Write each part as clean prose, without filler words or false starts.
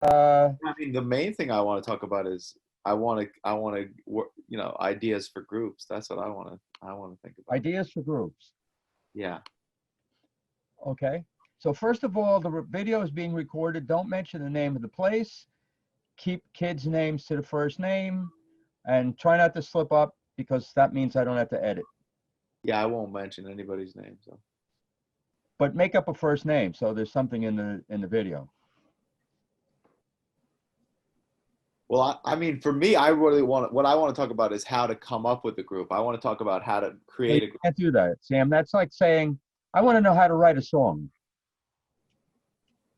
I mean, the main thing I want to talk about is ideas for groups. That's what I want to think about. Ideas for groups. Yeah. Okay. So first of all, the video is being recorded. Don't mention the name of the place. Keep kids' names to the first name, and try not to slip up because that means I don't have to edit. Yeah, I won't mention anybody's name. So. But make up a first name so there's something in the video. Well, I mean, for me, what I want to talk about is how to come up with a group. I want to talk about how to So create you a group. can't do that, Sam. That's like saying, I want to know how to write a song.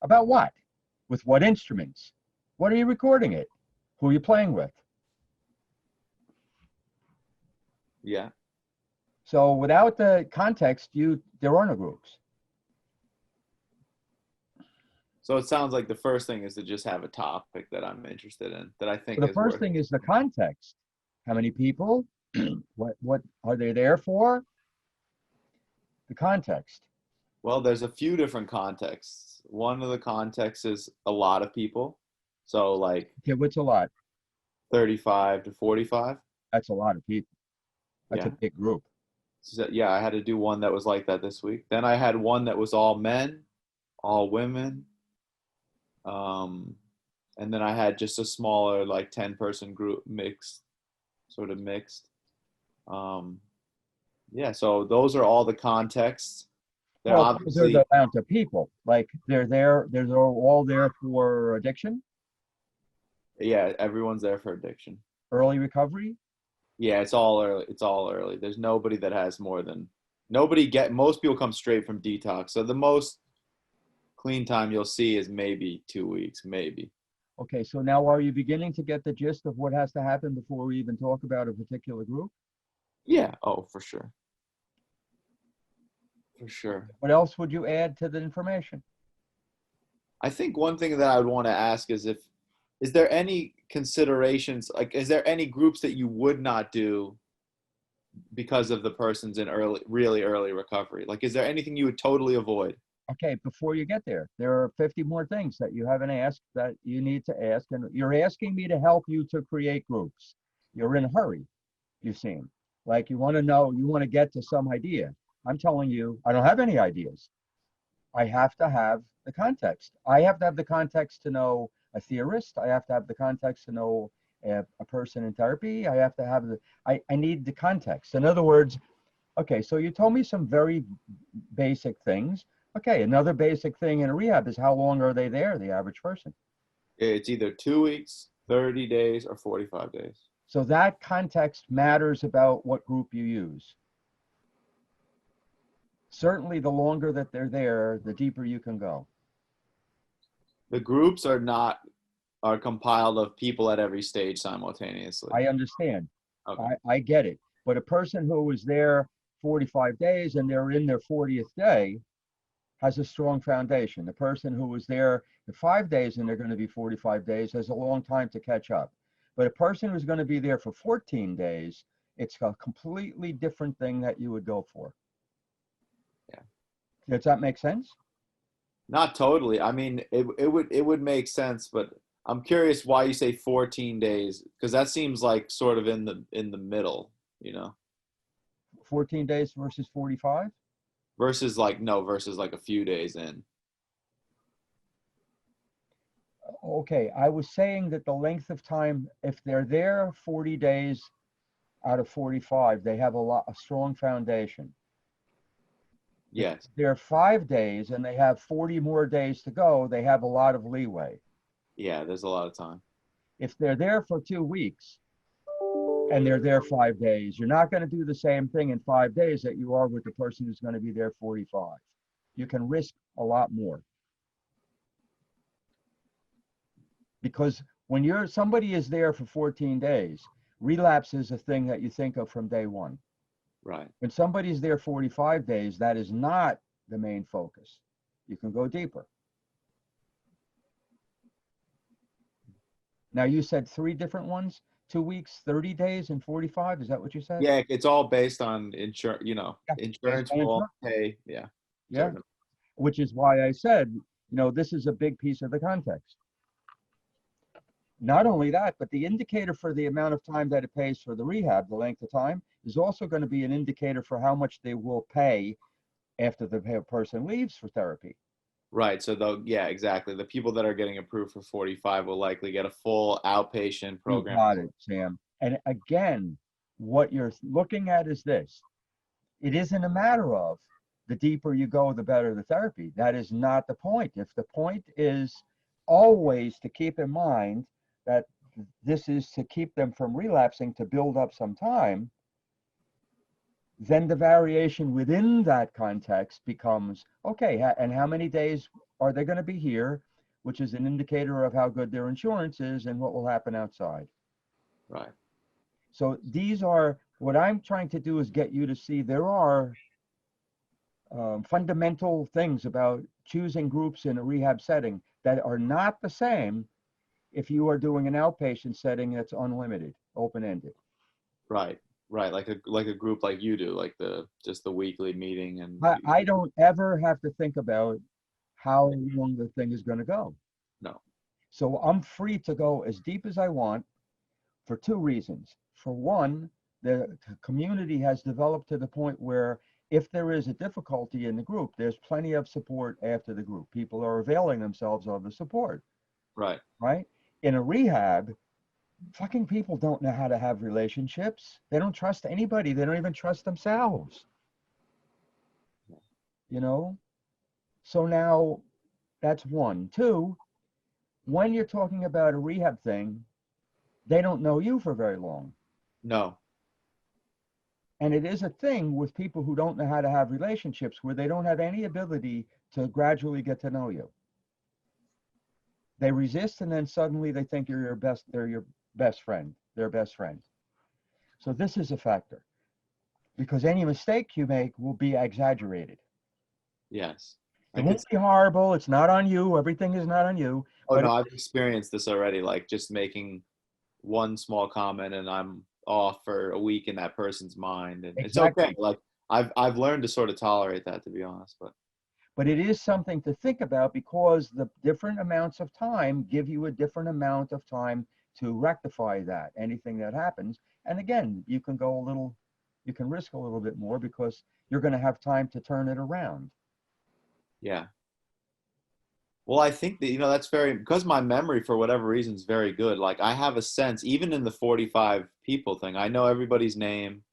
About what? With what instruments? What are you recording it? Who are you playing with? Yeah. So without the context, there are no groups. So it sounds like the first thing is to just have a topic that I'm interested in, that I think So the is first worth. thing is the context. How many people? What are they there for? The context. Well, there's a few different contexts. One of the contexts is a lot of people. So like Okay, what's a lot? 35 to 45. That's a lot of people. That's a Yeah. big group. So, yeah, I had to do one that was like that this week. Then I had one that was all men, all women. Um, and then I had just a smaller, like 10-person group sort of mixed. Um, yeah, so those are all the contexts. They're Well, those are obviously, the amount of people. Like they're all there for addiction, yeah, everyone's there for addiction. early recovery. Yeah, it's all early. It's all early. There's nobody that has more than most people come straight from detox. So the most clean time you'll see is maybe 2 weeks, maybe. Okay, so now are you beginning to get the gist of what has to happen before we even talk about a particular group? Yeah, oh, for sure. For sure. What else would you add to the information? I think one thing that I would want to ask is there any considerations, like is there any groups that you would not do because of the person's in really early recovery? Like, is there anything you would totally avoid? Okay, before you get there, there are 50 more things that you haven't asked that you need to ask. And you're asking me to help you to create groups. You're in a hurry, you seem like you want to know, you want to get to some idea. I'm telling you, I don't have any ideas. I have to have the context. I have to have the context to know a theorist. I have to have the context to know a person in therapy. I have to have I need the context. In other words, okay, so you told me some very basic things. Okay, another basic thing in a rehab is how long are they there, the average person? It's either 2 weeks, 30 days, or 45 days. So that context matters about what group you use. Certainly, the longer that they're there, the deeper you can go. The groups are compiled of people at every stage simultaneously. I understand. Okay. I get it. But a person who was there 45 days and they're in their 40th day has a strong foundation. The person who was there for 5 days and they're going to be 45 days has a long time to catch up. But a person who's going to be there for 14 days, it's a completely different thing that you would go for. Yeah. Does that make sense? Not totally. I mean, it would make sense, but I'm curious why you say 14 days, because that seems like sort of in the middle, 14 days versus 45? versus like no, versus like a few days in. Okay, I was saying that the length of time, if they're there 40 days out of 45, they have a strong foundation. Yes. They're 5 days and they have 40 more days to go, they have a lot of leeway. Yeah, there's a lot of time. If they're there for 2 weeks and they're there 5 days, you're not going to do the same thing in 5 days that you are with the person who's going to be there 45. You can risk a lot more. Because when somebody is there for 14 days, relapse is a thing that you think of from day one. Right. When somebody's there 45 days, that is not the main focus. You can go deeper. Now you said 3 different ones, 2 weeks, 30 days, and 45. Is that what you said? Yeah, it's all based on insurance, Yeah, insurance will pay. Yeah. Yeah. Which is why I said, this is a big piece of the context. Not only that, but the indicator for the amount of time that it pays for the rehab, the length of time, is also going to be an indicator for how much they will pay after the person leaves for therapy. Right. So yeah, exactly. The people that are getting approved for 45 will likely get a full outpatient You program. got it, Sam. And again, what you're looking at is this. It isn't a matter of the deeper you go, the better the therapy. That is not the point. If the point is always to keep in mind that this is to keep them from relapsing, to build up some time, then the variation within that context becomes, okay, and how many days are they going to be here, which is an indicator of how good their insurance is and what will happen outside. Right. So these are, what I'm trying to do is get you to see there are fundamental things about choosing groups in a rehab setting that are not the same if you are doing an outpatient setting that's unlimited, open-ended. Right. Right. Like a group like you do, like just the weekly meeting and I don't ever have to think about how long the thing is going to go. no. So I'm free to go as deep as I want for two reasons. For one, the community has developed to the point where if there is a difficulty in the group, there's plenty of support after the group. People are availing themselves of the support, Right. right? In a rehab, fucking people don't know how to have relationships. They don't trust anybody. They don't even trust themselves, you know? So now that's one. Two, when you're talking about a rehab thing, they don't know you for very long. No. And it is a thing with people who don't know how to have relationships where they don't have any ability to gradually get to know you. They resist and then suddenly they think they're your best friend, their best friend. So this is a factor because any mistake you make will be exaggerated. Yes. It won't be horrible. It's not on you. Everything is not on you. Oh But no, I've experienced this already. Like just making one small comment and I'm off for a week in that person's mind, and it's exactly. okay. Like I've learned to sort of tolerate that, to be honest. But it is something to think about because the different amounts of time give you a different amount of time to rectify that, anything that happens. And again, you can go a little, you can risk a little bit more because you're going to have time to turn it around. Yeah. Well, I think that that's very because my memory for whatever reason is very good. Like I have a sense, even in the 45 people thing, I know everybody's name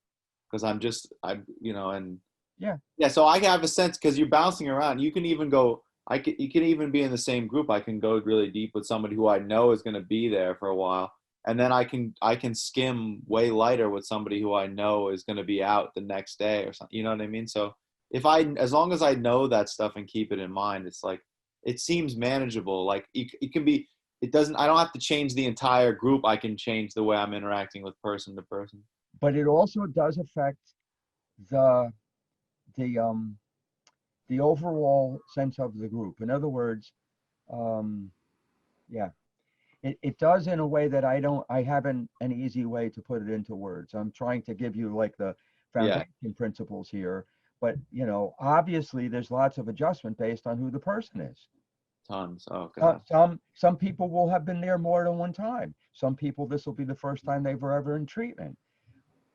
because and Yeah. yeah. So I have a sense because you're bouncing around. You can even go. You can even be in the same group. I can go really deep with somebody who I know is going to be there for a while, and then I can skim way lighter with somebody who I know is going to be out the next day or something. You know what I mean? So as long as I know that stuff and keep it in mind, it's like it seems manageable. Like it can be. It doesn't. I don't have to change the entire group. I can change the way I'm interacting with person to person. But it also does affect the the um the overall sense of the group. In other words, um, yeah, it does in a way that I haven't an easy way to put it into words. I'm trying to give you like the Yeah. foundation principles here, but obviously there's lots of adjustment based on who the person is. Tons. Oh God. Some people will have been there more than one time. Some people, this will be the first time they've ever in treatment.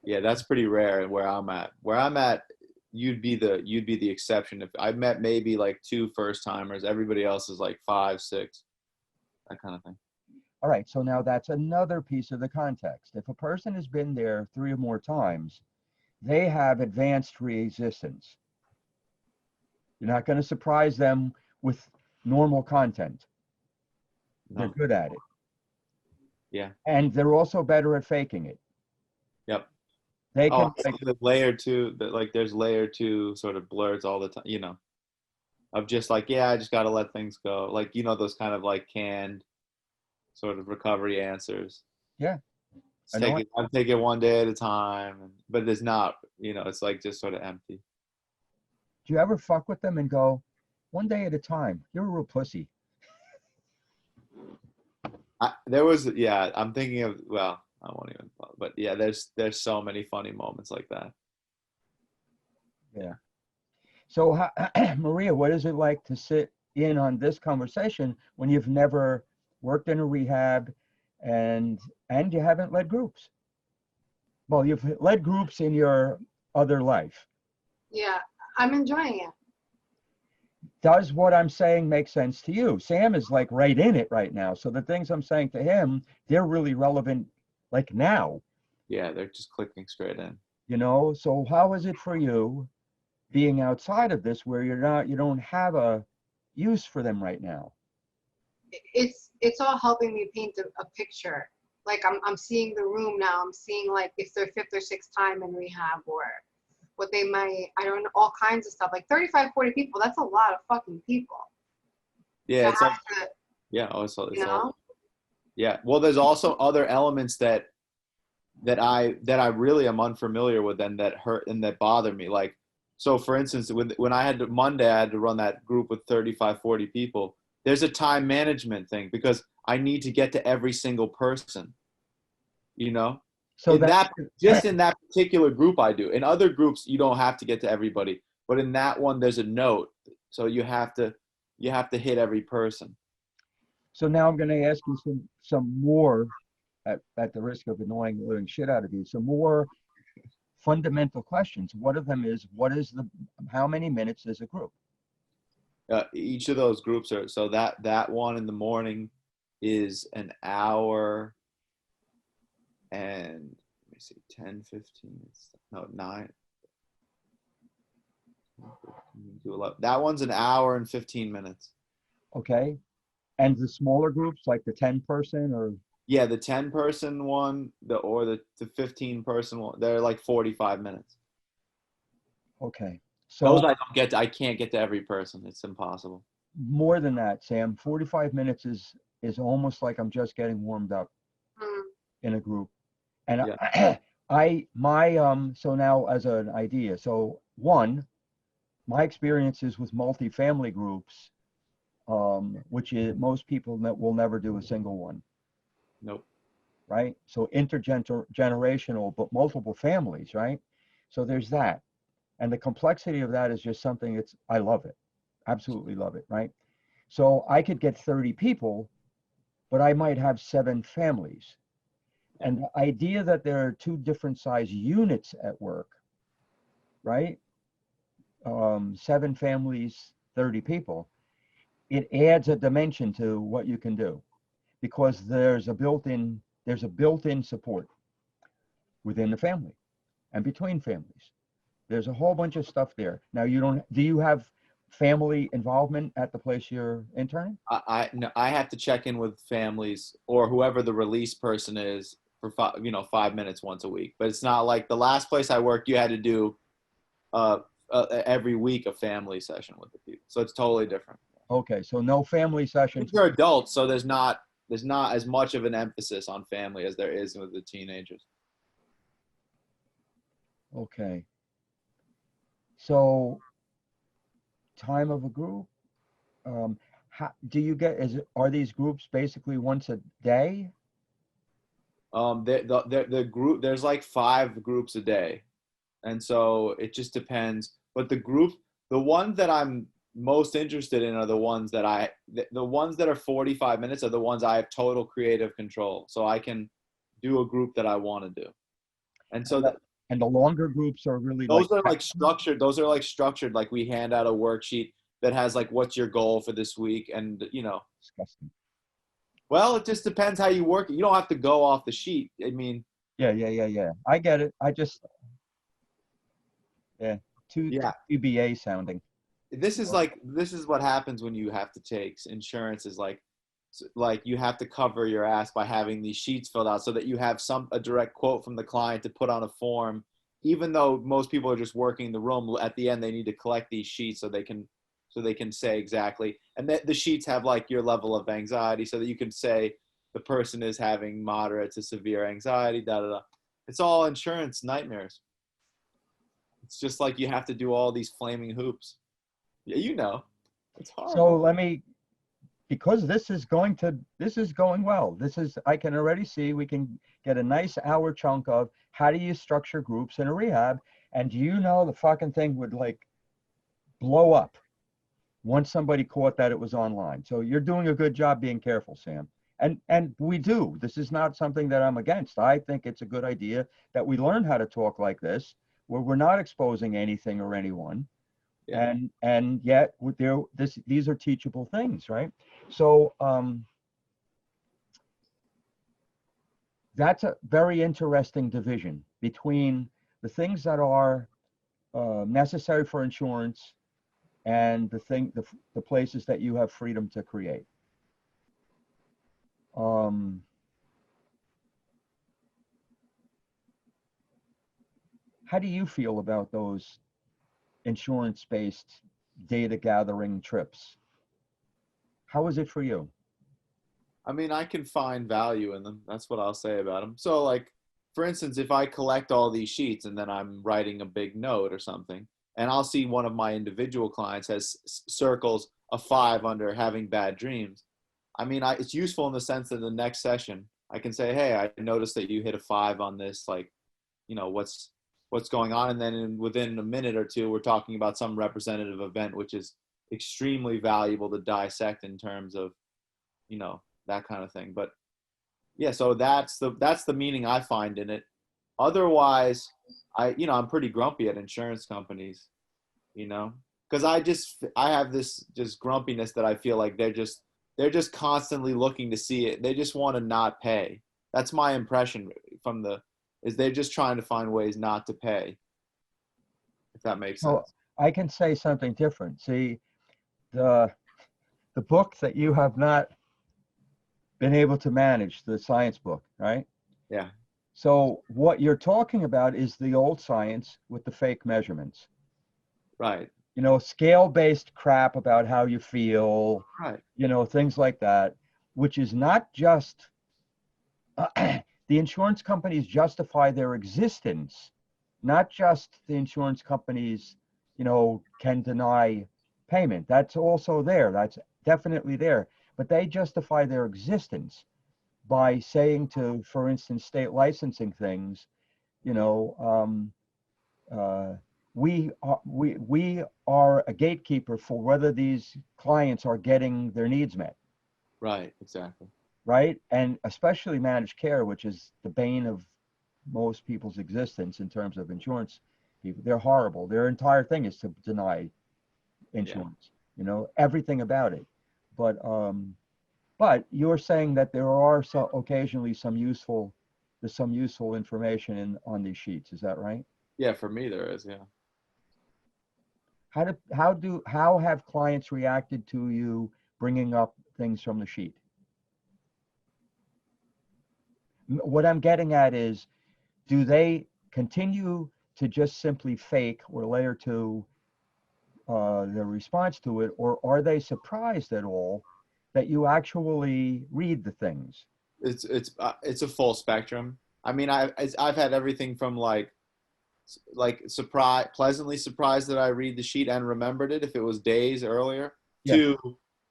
Yeah, that's pretty rare where I'm at. Where I'm at, you'd be the exception. If I met maybe like two first timers, everybody else is like 5, 6, that kind of thing. All right, so now that's another piece of the context. If a person has been there 3 or more times, they have advanced resistance. You're not going to surprise them with normal content. They're No. good at it. Yeah. And they're also better at faking it. Yep. They Oh, can like, the layer two that like there's layer two sort of blurs all the time, of just like, yeah, I just got to let things go. Like, those kind of like canned sort of recovery answers. yeah, I'm taking it one day at a time, but there's not, it's like just sort of empty. do you ever fuck with them and go, one day at a time? You're a real pussy. Yeah, I'm thinking of, well, I won't even, but yeah, there's so many funny moments like that. Yeah. So, Maria, what is it like to sit in on this conversation when you've never worked in a rehab and you haven't led groups. Well, you've led groups in your other life. Yeah, I'm enjoying it. Does what I'm saying make sense to you? Sam is like right in it right now. So the things I'm saying to him, they're really relevant like now, Yeah, they're just clicking straight in. you know? So how is it for you being outside of this where you don't have a use for them right now? It's all helping me paint a picture. Like I'm seeing the room now. I'm seeing like if their fifth or sixth time in rehab, or what they might, I don't know, all kinds of stuff. Like 35, 40 people, that's a lot of fucking people. Yeah, To it's like, have to, yeah, also you it's all, know? yeah. Well, there's also other elements that I really am unfamiliar with and that hurt and that bother me. Like, so for instance, when I had to, Monday, I had to run that group with 35, 40 people. There's a time management thing because I need to get to every single person, you know, So in that, that, just in that particular group I do. In other groups, you don't have to get to everybody, but in that one, there's a note. So you have to hit every person. so now I'm going to ask you some more at the risk of annoying the living shit out of you, some more fundamental questions. One of them is, how many minutes is a group? Each of those groups are, so that one in the morning is an hour and let me see, 10, 15, no, 9, 11. That one's an hour and 15 minutes. Okay. And the smaller groups, like the 10 person or? Yeah, the 10 person one, the 15 person one, they're like 45 minutes. Okay. Those So I can't get to every person. It's impossible. more than that, Sam, 45 minutes is almost like I'm just getting warmed up Mm. in a group. And Yeah. so now as an idea, so one, my experiences with multifamily groups, which is most people that will never do a single one, Nope. right? So intergenerational, but multiple families, right? So there's that. And the complexity of that is just something I love it. Absolutely love it, right? So I could get 30 people, but I might have 7 families. And the idea that there are 2 different size units at work, right? 7 families, 30 people, it adds a dimension to what you can do because there's a built-in support within the family and between families. There's a whole bunch of stuff there. Now do you have family involvement at the place you're interning? No, I have to check in with families or whoever the release person is for 5 minutes once a week. But it's not like the last place I worked, you had to do every week a family session with the people. So it's totally different. Okay, so no family sessions. They're adults, so there's not as much of an emphasis on family as there is with the teenagers. Okay. So time of a group, how do you get, are these groups basically once a day? The group, there's like 5 groups a day, and so it just depends. But the ones that I'm most interested in are the ones the ones that are 45 minutes are the ones I have total creative control, so I can do a group that I want to do. And so And the longer groups are really those are like structured. Those are like structured. Like we hand out a worksheet that has like, what's your goal for this week? And disgusting. well, it just depends how you work it. You don't have to go off the sheet. I mean, Yeah. I get it. Too UBA sounding. this is what happens when you have to take insurance is like you have to cover your ass by having these sheets filled out so that you have a direct quote from the client to put on a form, even though most people are just working the room. At the end, they need to collect these sheets so they can say exactly, and the sheets have like your level of anxiety so that you can say the person is having moderate to severe anxiety, It's all insurance nightmares. It's just like you have to do all these flaming hoops. Yeah, it's hard. So because this is going well. I can already see we can get a nice hour chunk of how do you structure groups in a rehab, and the fucking thing would like blow up once somebody caught that it was online. So you're doing a good job being careful, Sam. And we do. This is not something that I'm against. I think it's a good idea that we learn how to talk like this, where we're not exposing anything or anyone. Yeah. And yet these are teachable things, right? So that's a very interesting division between the things that are necessary for insurance and the places that you have freedom to create. How do you feel about those insurance-based data gathering trips? How is it for you? I mean, I can find value in them. That's what I'll say about them. So, like, for instance, if I collect all these sheets and then I'm writing a big note or something, and I'll see one of my individual clients has circles a 5 under having bad dreams. I mean, it's useful in the sense that in the next session, I can say, hey, I noticed that you hit a 5 on this. Like, what's going on? And then within a minute or two, we're talking about some representative event, which is extremely valuable to dissect in terms of, that kind of thing. But yeah, so that's the meaning I find in it. Otherwise, I'm pretty grumpy at insurance companies, because I have this just grumpiness that I feel like they're just constantly looking to see it. They just want to not pay. That's my impression is they're just trying to find ways not to pay. If that makes sense. Well, I can say something different. See, the book that you have not been able to manage, the science book, right? Yeah. So what you're talking about is the old science with the fake measurements. Right. Scale-based crap about how you feel, right. Things like that, which is not just the insurance companies justify their existence, not just the insurance companies, can deny payment. That's also there. That's definitely there. But they justify their existence by saying to, for instance, state licensing things, we are a gatekeeper for whether these clients are getting their needs met. Right, exactly. Right? And especially managed care, which is the bane of most people's existence in terms of insurance people. They're horrible. Their entire thing is to deny insurance, everything about it. But you're saying that there are occasionally there's some useful information on these sheets. Is that right? Yeah, for me there is, yeah. How have clients reacted to you bringing up things from the sheet? What I'm getting at is, do they continue to just simply fake or layer to their response to it, or are they surprised at all that you actually read the things? It's a full spectrum. I mean, I've had everything from like pleasantly surprised that I read the sheet and remembered it if it was days earlier, to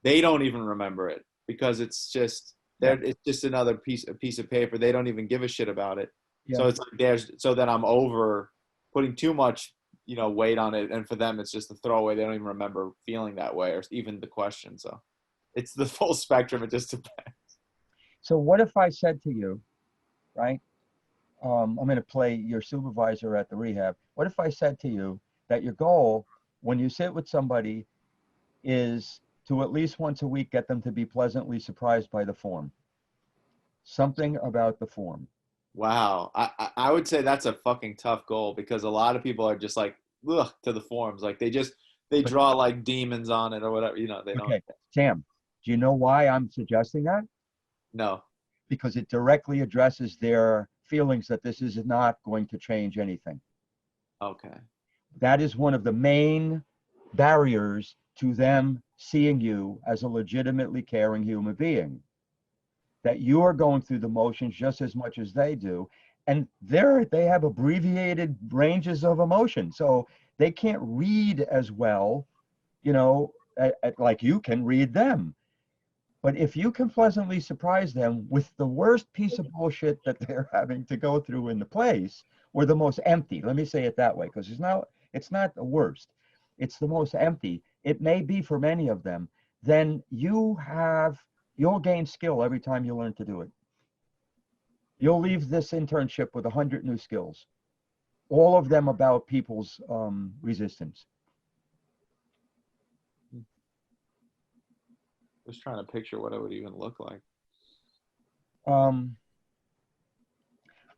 they don't even remember it because it's just it's just another piece of paper. They don't even give a shit about it. Yeah. So it's like so then I'm over putting too much weight on it, and for them it's just a throwaway. They don't even remember feeling that way or even the question. So it's the full spectrum. It just depends. So what if I said to you, right? I'm going to play your supervisor at the rehab. What if I said to you that your goal when you sit with somebody is to at least once a week get them to be pleasantly surprised by the form? Something about the form. Wow. I would say that's a fucking tough goal because a lot of people are just like, ugh, to the forms. Like they draw like demons on it or whatever, they don't. Okay, Sam, do you know why I'm suggesting that? No. Because it directly addresses their feelings that this is not going to change anything. Okay. That is one of the main barriers to them seeing you as a legitimately caring human being. That you are going through the motions just as much as they do. And they have abbreviated ranges of emotion. So they can't read as well, like you can read them. But if you can pleasantly surprise them with the worst piece of bullshit that they're having to go through in the place, or the most empty, let me say it that way, because it's not the worst, it's the most empty, it may be for many of them, then you have you'll gain skill every time you learn to do it. You'll leave this internship with 100 new skills, all of them about people's resistance. Just trying to picture what it would even look like. I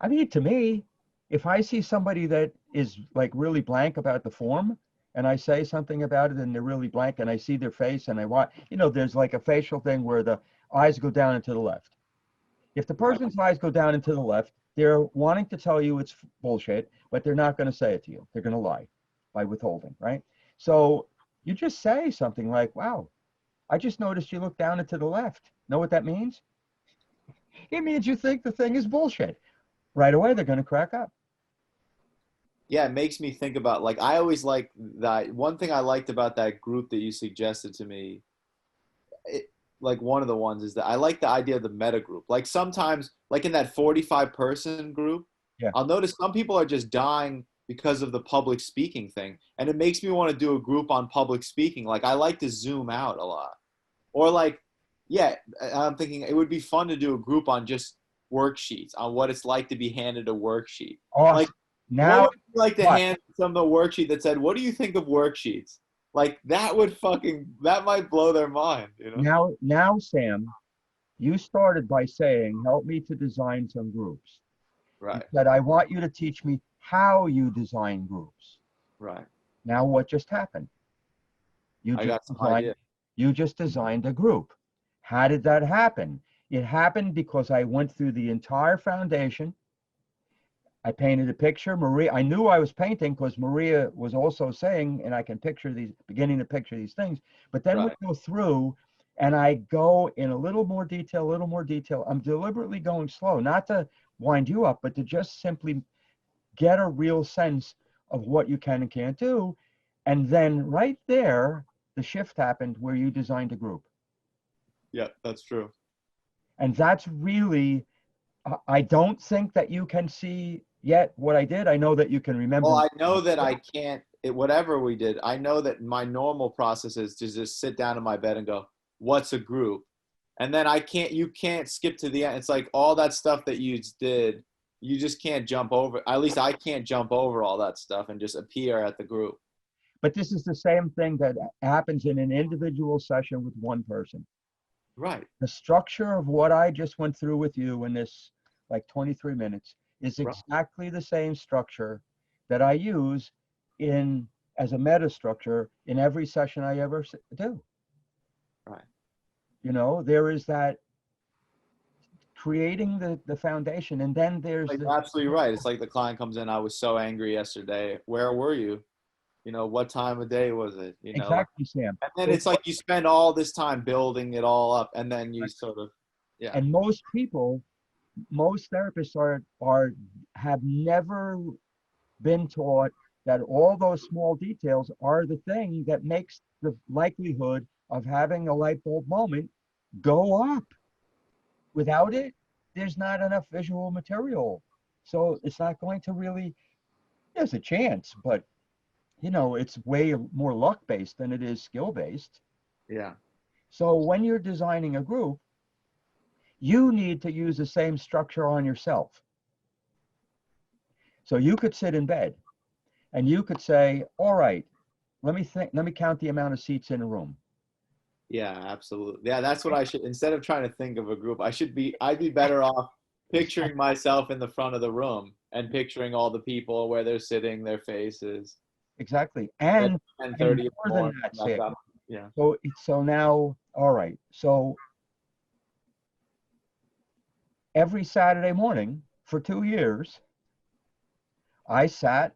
mean, to me, if I see somebody that is like really blank about the form, and I say something about it and they're really blank, and I see their face and I want, you know, there's like a facial thing where the eyes go down and to the left. If the person's eyes go down and to the left, they're wanting to tell you it's bullshit, but they're not going to say it to you. They're going to lie by withholding, right? So you just say something like, wow, I just noticed you look down and to the left. Know what that means? It means you think the thing is bullshit. Right away, they're going to crack up. Yeah, it makes me think about, like, I always like that. One thing I liked about that group that you suggested to me, like one of the ones, is that I like the idea of the meta group. Like sometimes, like in that 45-person group, Yeah. I'll notice some people are just dying because of the public speaking thing. And it makes me want to do a group on public speaking. Like I like to zoom out a lot. Or like, yeah, I'm thinking it would be fun to do a group on just worksheets, on what it's like to be handed a worksheet. Awesome. Like, Now, what would you like to what? hand some of the worksheet that said, what do you think of worksheets? Like that would that might blow their mind, you know? Now, Sam, you started by saying, help me to design some groups. You Right, said, I want you to teach me how you design groups. right. Now, what just happened? I got some idea. You just designed a group. How did that happen? It happened because I went through the entire foundation. I painted a picture. Maria, I knew I was painting because Maria was also saying, and I can picture these, beginning to picture these things. But then we Right. go through and I go in a little more detail, a little more detail. I'm deliberately going slow, not to wind you up, but to just simply get a real sense of what you can and can't do. And then right there, the shift happened where you designed a group. Yeah, that's true. And that's really, I don't think that you can see yet what I did. I know that you can remember. Well, I know that I can't, whatever we did, I know that my normal process is to just sit down in my bed and go, what's a group? And then you can't skip to the end. It's like all that stuff that you did, you just can't jump over. At least I can't jump over all that stuff and just appear at the group. But this is the same thing that happens in an individual session with one person. Right. The structure of what I just went through with you in this like 23 minutes is Right. exactly the same structure that I use in as a meta structure in every session I ever do. Right. You know, there is that creating the foundation, and then there's Like, the, you're absolutely right. It's like the client comes in, I was so angry yesterday. Where were you? You know, what time of day was it? You know, exactly, Sam. and then it's like you spend all this time building it all up, and then you sort of, yeah. And most people, most therapists have never been taught that all those small details are the thing that makes the likelihood of having a light bulb moment go up. Without it, there's not enough visual material. So it's not going to really, there's a chance, but you know, it's way more luck based than it is skill based. Yeah. So when you're designing a group, you need to use the same structure on yourself. So you could sit in bed and you could say, all right, let me count the amount of seats in a room. Yeah, absolutely. Yeah, that's what I should, instead of trying to think of a group, I'd be better off picturing myself in the front of the room and picturing all the people where they're sitting, their faces. Exactly. And 10:30 more than that, Sam. Yeah. So now, all right. So every Saturday morning for 2 years, I sat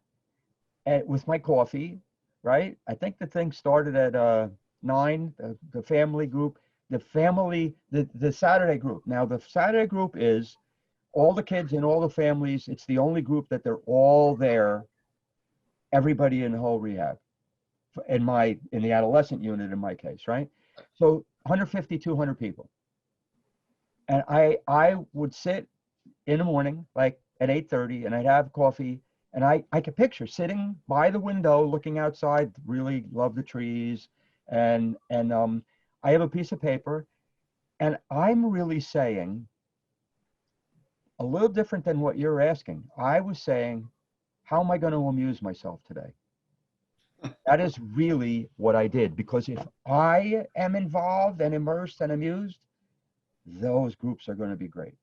with my coffee, right? I think the thing started at 9, the family group, the Saturday group. Now the Saturday group is all the kids and all the families. It's the only group that they're all there, everybody in the whole rehab, in the adolescent unit in my case, right? So 150, 200 people. And I would sit in the morning, like at 8:30, and I'd have coffee, and I could picture sitting by the window looking outside, really love the trees, and I have a piece of paper, And I'm really saying a little different than what you're asking. I was saying, how am I going to amuse myself today? That is really what I did, because if I am involved and immersed and amused, those groups are going to be great.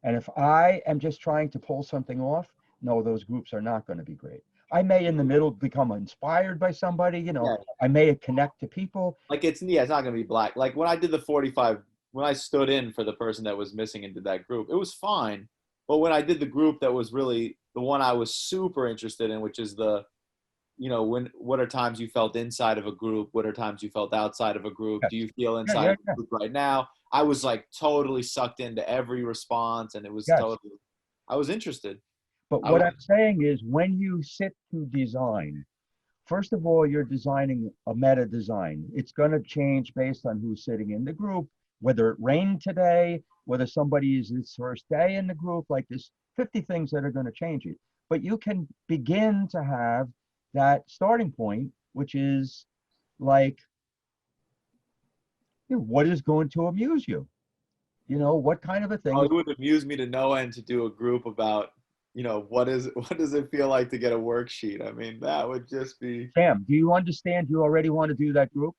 And if I am just trying to pull something off, no, those groups are not going to be great. I may in the middle become inspired by somebody, you know, Yeah. I may connect to people. Like it's not gonna be black. Like when I did the 45, when I stood in for the person that was missing and did that group, it was fine. But when I did the group that was really the one I was super interested in, which is the, what are times you felt inside of a group? What are times you felt outside of a group? Yes. Do you feel Yeah, inside yeah, of yeah. a group right now? I was like totally sucked into every response, and it was Yes. totally, I was interested. But I what was, I'm saying is, when you sit to design, first of all, you're designing a meta design. It's going to change based on who's sitting in the group, whether it rained today, whether somebody is its first day in the group. Like there's 50 things that are going to change it. But you can begin to have that starting point, which is like, you know, what is going to amuse you? You know, what kind of a thing oh, is, it would amuse me to no end to do a group about, what does it feel like to get a worksheet? I mean, that would just be. Sam, do you understand you already want to do that group?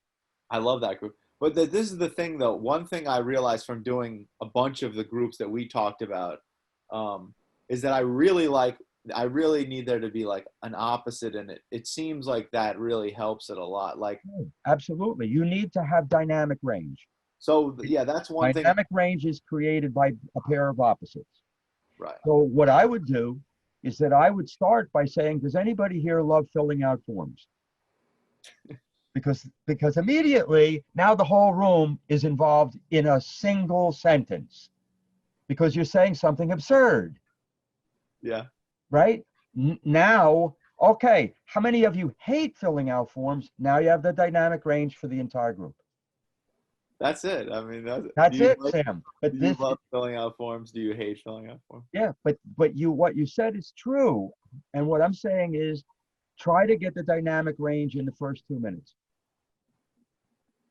I love that group. But this is the thing, though. One thing I realized from doing a bunch of the groups that we talked about, is that I really need there to be like an opposite in it. It seems like that really helps it a lot. Like, Absolutely. You need to have dynamic range. so yeah, that's one thing. Dynamic range is created by a pair of opposites. Right. So what I would do is that I would start by saying, does anybody here love filling out forms? Because immediately now the whole room is involved in a single sentence because you're saying something absurd, Yeah. right? Now, okay, how many of you hate filling out forms? Now you have the dynamic range for the entire group. That's it. I mean, That's it, Sam. do But you this, love filling out forms? Do you hate filling out forms? yeah, but what you said is true. And what I'm saying is try to get the dynamic range in the first 2 minutes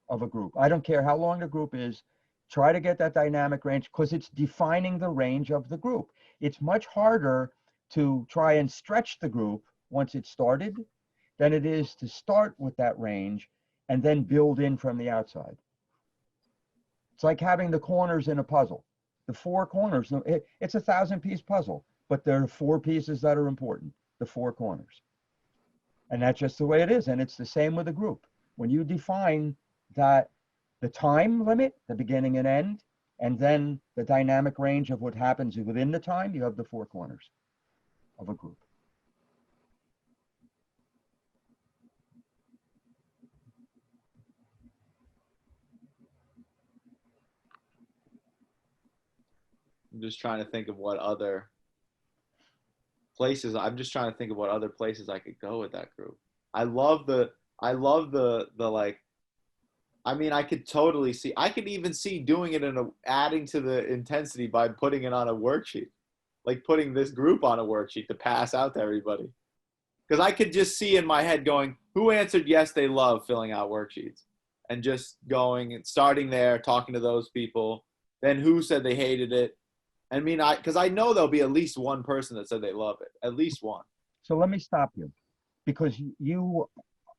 of a group. I don't care how long the group is, try to get that dynamic range because it's defining the range of the group. It's much harder to try and stretch the group once it's started than it is to start with that range and then build in from the outside. It's like having the corners in a puzzle. The 4 corners, it's a 1,000-piece puzzle, but there are 4 pieces that are important, the 4 corners. And that's just the way it is. And it's the same with a group. When you define that the time limit, the beginning and end, and then the dynamic range of what happens within the time, you have the 4 corners of a group. I'm just trying to think of what other places. I'm just trying to think of what other places I could go with that group. I love the like. I mean, I could totally see. I could even see doing it adding to the intensity by putting it on a worksheet, like putting this group on a worksheet to pass out to everybody. Because I could just see in my head going, who answered yes, they love filling out worksheets, and just going and starting there, talking to those people. Then who said they hated it? I mean, because I know there'll be at least one person that said they love it, at least one. So let me stop you because you,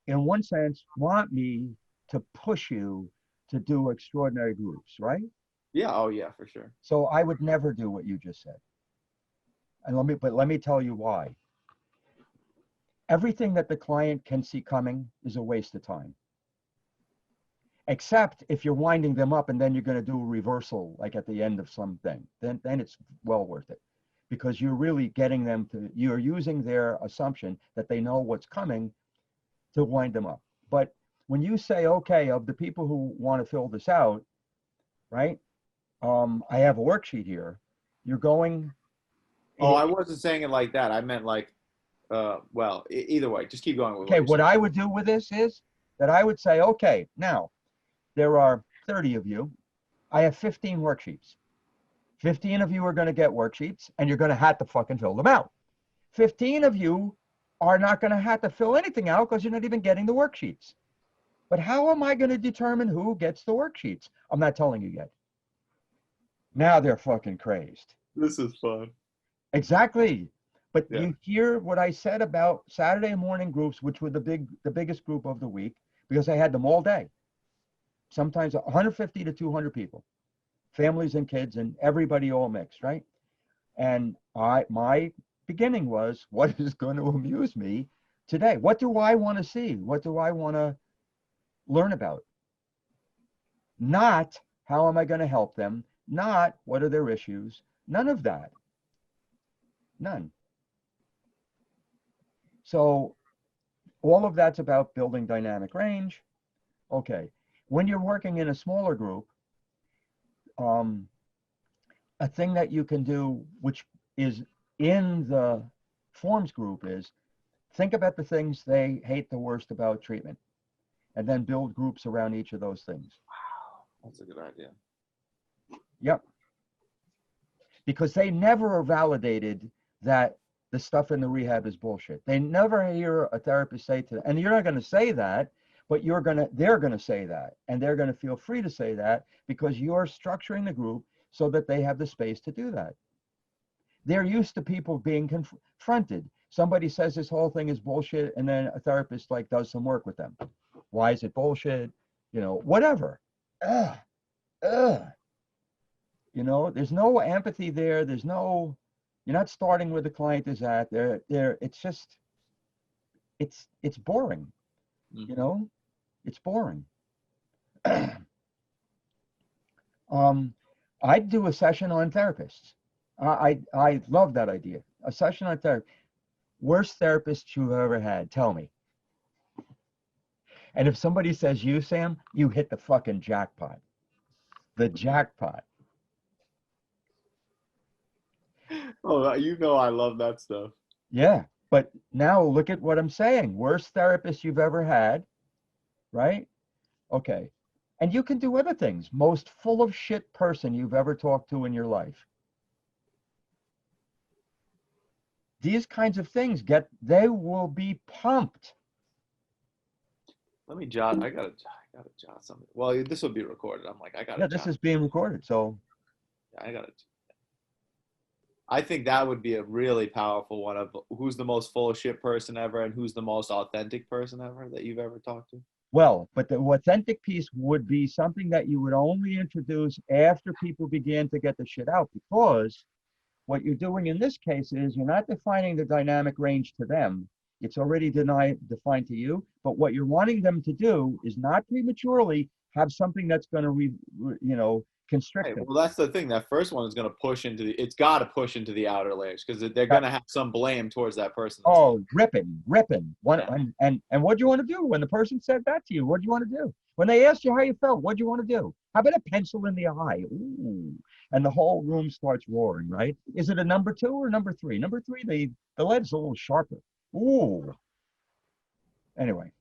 in one sense, want me to push you to do extraordinary groups, right? Yeah. Oh, yeah, for sure. So I would never do what you just said. And let me tell you why. Everything that the client can see coming is a waste of time. Except if you're winding them up and then you're going to do a reversal like at the end of something, then it's well worth it. Because you're really getting them to, you're using their assumption that they know what's coming to wind them up. But when you say, okay, of the people who want to fill this out, right? I have a worksheet here. You're going. Oh, I wasn't saying it like that. I meant like, well, either way, just keep going with Okay, what what I would do with this is that I would say, okay, now there are 30 of you. I have 15 worksheets. 15 of you are going to get worksheets and you're going to have to fucking fill them out. 15 of you are not going to have to fill anything out because you're not even getting the worksheets. But how am I going to determine who gets the worksheets? I'm not telling you yet. Now they're fucking crazed. This is fun. Exactly. But Yeah. you hear what I said about Saturday morning groups, which were the biggest group of the week, because I had them all day. Sometimes 150 to 200 people, families and kids and everybody all mixed, right? And my beginning was, what is going to amuse me today? What do I want to see? What do I want to learn about? Not how am I going to help them? Not what are their issues? None of that. None. So all of that's about building dynamic range. Okay. When you're working in a smaller group, a thing that you can do, which is in the forms group, is think about the things they hate the worst about treatment and then build groups around each of those things. Wow, that's a good idea. Yep. Because they never are validated that the stuff in the rehab is bullshit. They never hear a therapist say to them, and you're not going to say that, but they're going to say that, and they're going to feel free to say that because you're structuring the group so that they have the space to do that. They're used to people being confronted. Somebody says this whole thing is bullshit, and then a therapist like does some work with them. Why is it bullshit? You know, whatever. Ugh. You know, there's no empathy there. There's no, you're not starting where the client is at. It's just, it's boring. You know, it's boring. I'd do a session on therapists. I love that idea. A session on therapy. Worst therapist you've ever had, tell me. And if somebody says you, Sam, you hit the fucking jackpot. The jackpot. Oh, you know I love that stuff. Yeah, but now look at what I'm saying. Worst therapist you've ever had, right? Okay. And you can do other things. Most full of shit person you've ever talked to in your life. These kinds of things they will be pumped. Let me jot. I gotta jot something. Well, this will be recorded. I'm like, I gotta. Yeah, this is being recorded, so. I gotta. I think that would be a really powerful one of who's the most full of shit person ever and who's the most authentic person ever that you've ever talked to. Well, but the authentic piece would be something that you would only introduce after people began to get the shit out, because what you're doing in this case is you're not defining the dynamic range to them. It's already defined to you, but what you're wanting them to do is not prematurely have something that's going to, constrict them. Well, that's the thing. That first one is going to push it's got to push into the outer layers because they're going to have some blame towards that person. Oh, ripping. And what do you want to do when the person said that to you? What do you want to do? When they asked you how you felt, what do you want to do? How about a pencil in the eye? Ooh. And the whole room starts roaring, right? Is it a number 2 or number 3? Number 3, the lead's a little sharper. Ooh. Anyway.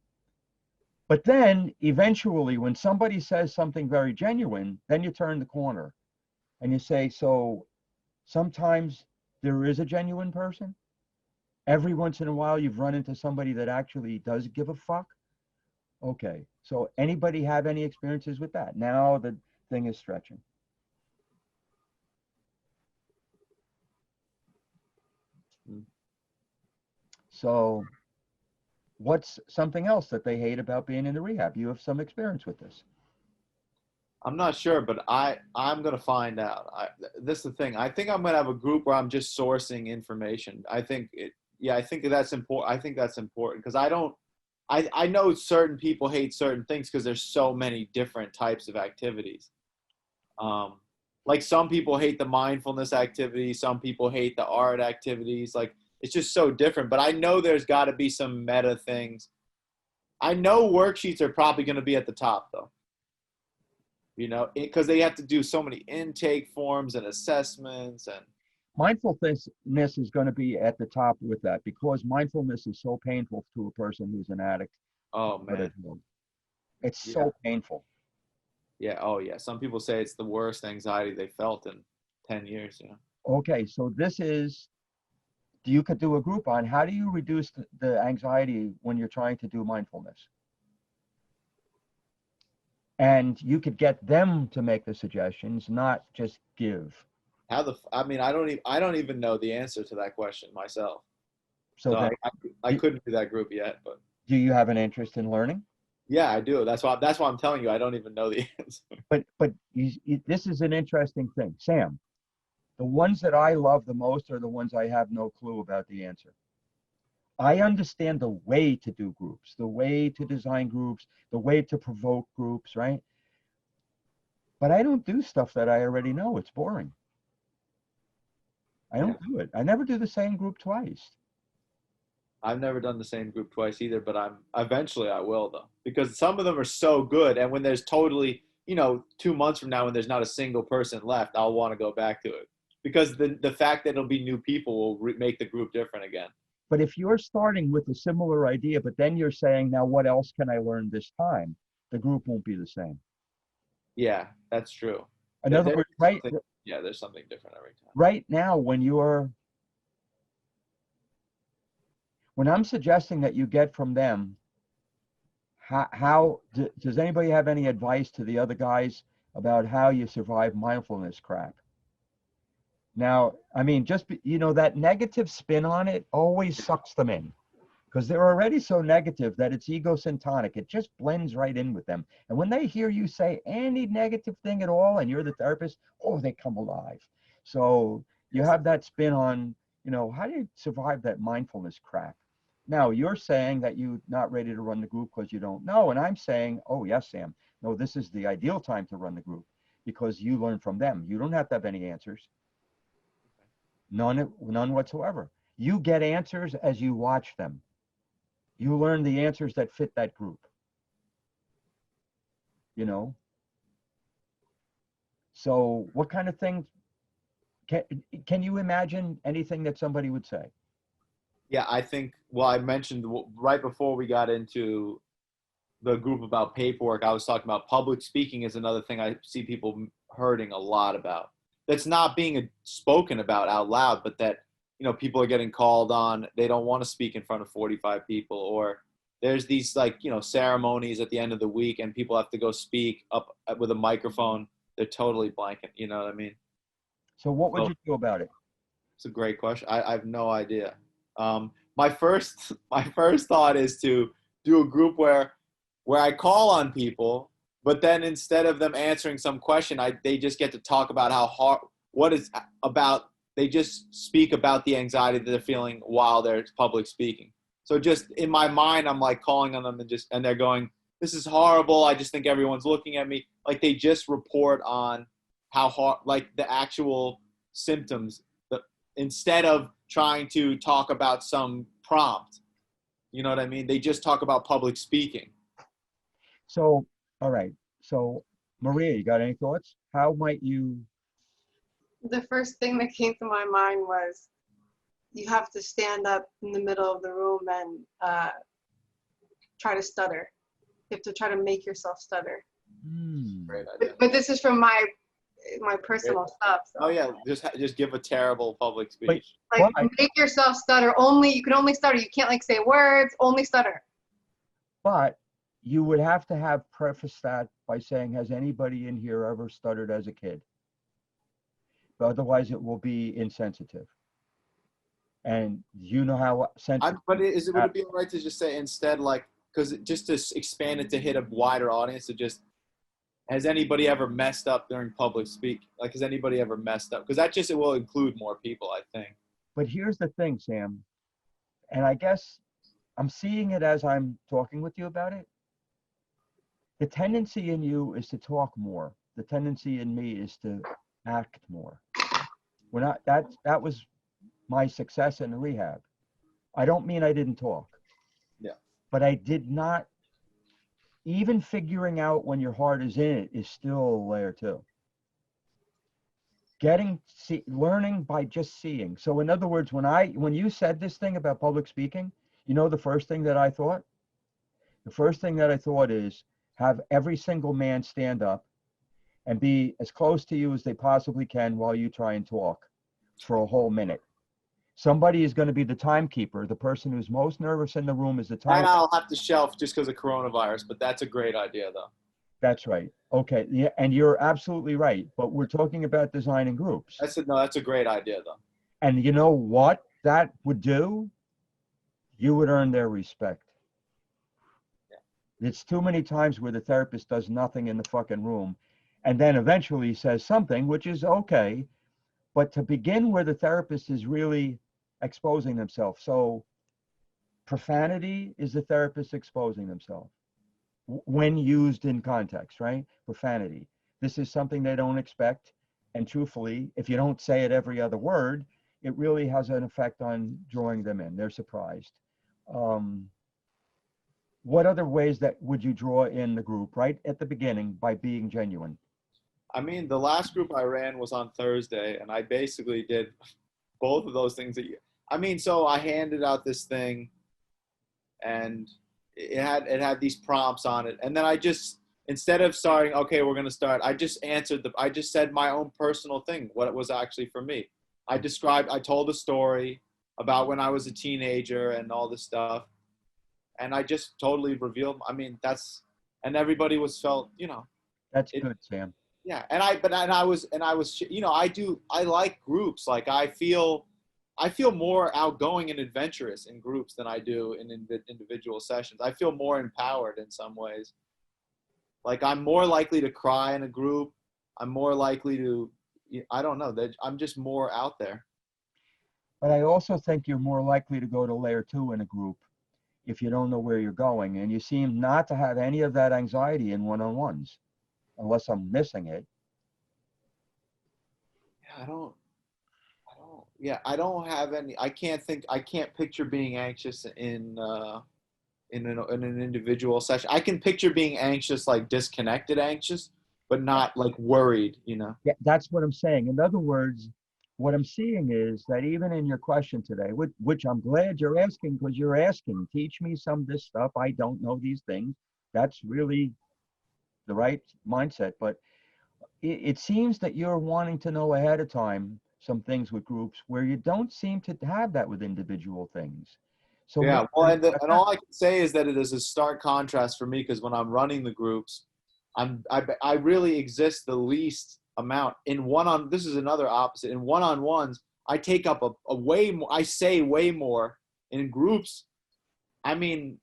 But then eventually when somebody says something very genuine, then you turn the corner and you say, so sometimes there is a genuine person. Every once in a while you've run into somebody that actually does give a fuck. Okay, so anybody have any experiences with that? Now the thing is stretching. So what's something else that they hate about being in the rehab? You have some experience with this. I'm not sure, but I'm gonna find out. This is the thing. I think I'm gonna have a group where I'm just sourcing information. I think that's important. I think that's important because I know certain people hate certain things because there's so many different types of activities. Like some people hate the mindfulness activities, some people hate the art activities. Like it's just so different. But I know there's got to be some meta things. I know worksheets are probably going to be at the top though. Because they have to do so many intake forms and assessments and mindfulness is going to be at the top with that because mindfulness is so painful to a person who's an addict. Oh man, it's so painful. Yeah. Oh yeah. Some people say it's the worst anxiety they felt in 10 years. Okay, so you could do a group on how do you reduce the anxiety when you're trying to do mindfulness? and you could get them to make the suggestions, not just give. I mean, I don't even know the answer to that question myself. So So then, I couldn't do that group yet, but do you have an interest in learning? yeah, I do. That's why I'm telling you I don't even know the answer. But this is an interesting thing, Sam. The ones that I love the most are the ones I have no clue about the answer. I understand the way to do groups, the way to design groups, the way to provoke groups, right? But I don't do stuff that I already know. It's boring. I don't do it. I never do the same group twice. I've never done the same group twice either, but eventually I will though, because some of them are so good, and when there's totally, 2 months from now when there's not a single person left, I'll want to go back to it because the fact that it'll be new people will make the group different again. But if you're starting with a similar idea, but then you're saying, now what else can I learn this time? The group won't be the same. Yeah, that's true. In other words, right? Yeah, there's something different every time. Right now, when I'm suggesting that you get from them, does anybody have any advice to the other guys about how you survive mindfulness crap? Now, I mean, that negative spin on it always sucks them in because they're already so negative that it's egocentric. It just blends right in with them. And when they hear you say any negative thing at all and you're the therapist, oh, they come alive. So you have that spin on, how do you survive that mindfulness crap? Now, you're saying that you're not ready to run the group because you don't know. And I'm saying, oh, yes, Sam. No, this is the ideal time to run the group because you learn from them. You don't have to have any answers. None whatsoever. You get answers as you watch them. You learn the answers that fit that group. So what kind of things can you imagine anything that somebody would say? Yeah, I think, well, I mentioned right before we got into the group about paperwork, I was talking about public speaking is another thing I see people hurting a lot about. That's not being spoken about out loud, but that, people are getting called on. They don't want to speak in front of 45 people, or there's these ceremonies at the end of the week and people have to go speak up with a microphone. They're totally blanking. You know what I mean? So what would you do about it? It's a great question. I have no idea. My first thought is to do a group where I call on people, but then instead of them answering some question, they just get to talk about they just speak about the anxiety that they're feeling while they're public speaking. So just in my mind, I'm like calling on them and they're going, this is horrible. I just think everyone's looking at me. Like they just report on how hard, like the actual symptoms, instead of trying to talk about some prompt. You know what I mean? They just talk about public speaking. So, all right. So, Maria, you got any thoughts? How might you? The first thing that came to my mind was you have to stand up in the middle of the room and try to stutter. You have to try to make yourself stutter. Great idea. But this is from my personal stuff. So. Oh yeah, just give a terrible public speech. Make yourself stutter. You can only stutter. You can't say words. Only stutter. But you would have to have prefaced that by saying, has anybody in here ever stuttered as a kid? But otherwise, it will be insensitive. And you know how sensitive. But would it be all right to just say instead, because just to expand it to hit a wider audience, to just, has anybody ever messed up during public speak? Has anybody ever messed up? Because it will include more people, I think. But here's the thing, Sam, and I guess I'm seeing it as I'm talking with you about it. The tendency in you is to talk more. The tendency in me is to act more. That was my success in the rehab. I don't mean I didn't talk. Yeah. But I did not, even figuring out when your heart is in it is still layer 2. Learning by just seeing. So in other words, when you said this thing about public speaking, the first thing that I thought? The first thing that I thought is have every single man stand up and be as close to you as they possibly can while you try and talk for a whole minute. Somebody is going to be the timekeeper. The person who's most nervous in the room is the timekeeper. And I'll have to shelf just because of coronavirus, but that's a great idea, though. That's right. Okay. Yeah, and you're absolutely right. But we're talking about designing groups. That's a great idea though. And you know what that would do? You would earn their respect. It's too many times where the therapist does nothing in the fucking room and then eventually says something, which is okay. But to begin where the therapist is really exposing themselves. So profanity is the therapist exposing themselves when used in context, right? Profanity. This is something they don't expect. And truthfully, if you don't say it every other word, it really has an effect on drawing them in. They're surprised. Um, what other ways that would you draw in the group right at the beginning by being genuine? I mean, the last group I ran was on Thursday, and I basically did both of those things that you. I mean, so I handed out this thing, and it had these prompts on it, and then I just instead of starting, okay, we're gonna start. I just said my own personal thing, what it was actually for me. I told a story about when I was a teenager and all this stuff, and I just totally revealed. I mean, and everybody was felt, That's it, good, Sam. yeah, I like groups. Like I feel more outgoing and adventurous in groups than I do in individual sessions. I feel more empowered in some ways. Like I'm more likely to cry in a group. I'm more likely to, I don't know, that I'm just more out there. But I also think you're more likely to go to layer two in a group if you don't know where you're going. And you seem not to have any of that anxiety in one-on-ones, unless I'm missing it. Yeah, I don't have any. I can't picture being anxious in an individual session. I can picture being anxious, like disconnected anxious, but not like worried. Yeah, that's what I'm saying. In other words, what I'm seeing is that even in your question today, which I'm glad you're asking because you're asking, teach me some of this stuff. I don't know these things. That's really the right mindset. But it seems that you're wanting to know ahead of time some things with groups where you don't seem to have that with individual things. So Yeah, well, maybe and all I can say is that it is a stark contrast for me because when I'm running the groups, I really exist the least amount in one on. This is another opposite in one-on-ones. I take up a way more. I say way more in groups. I mean,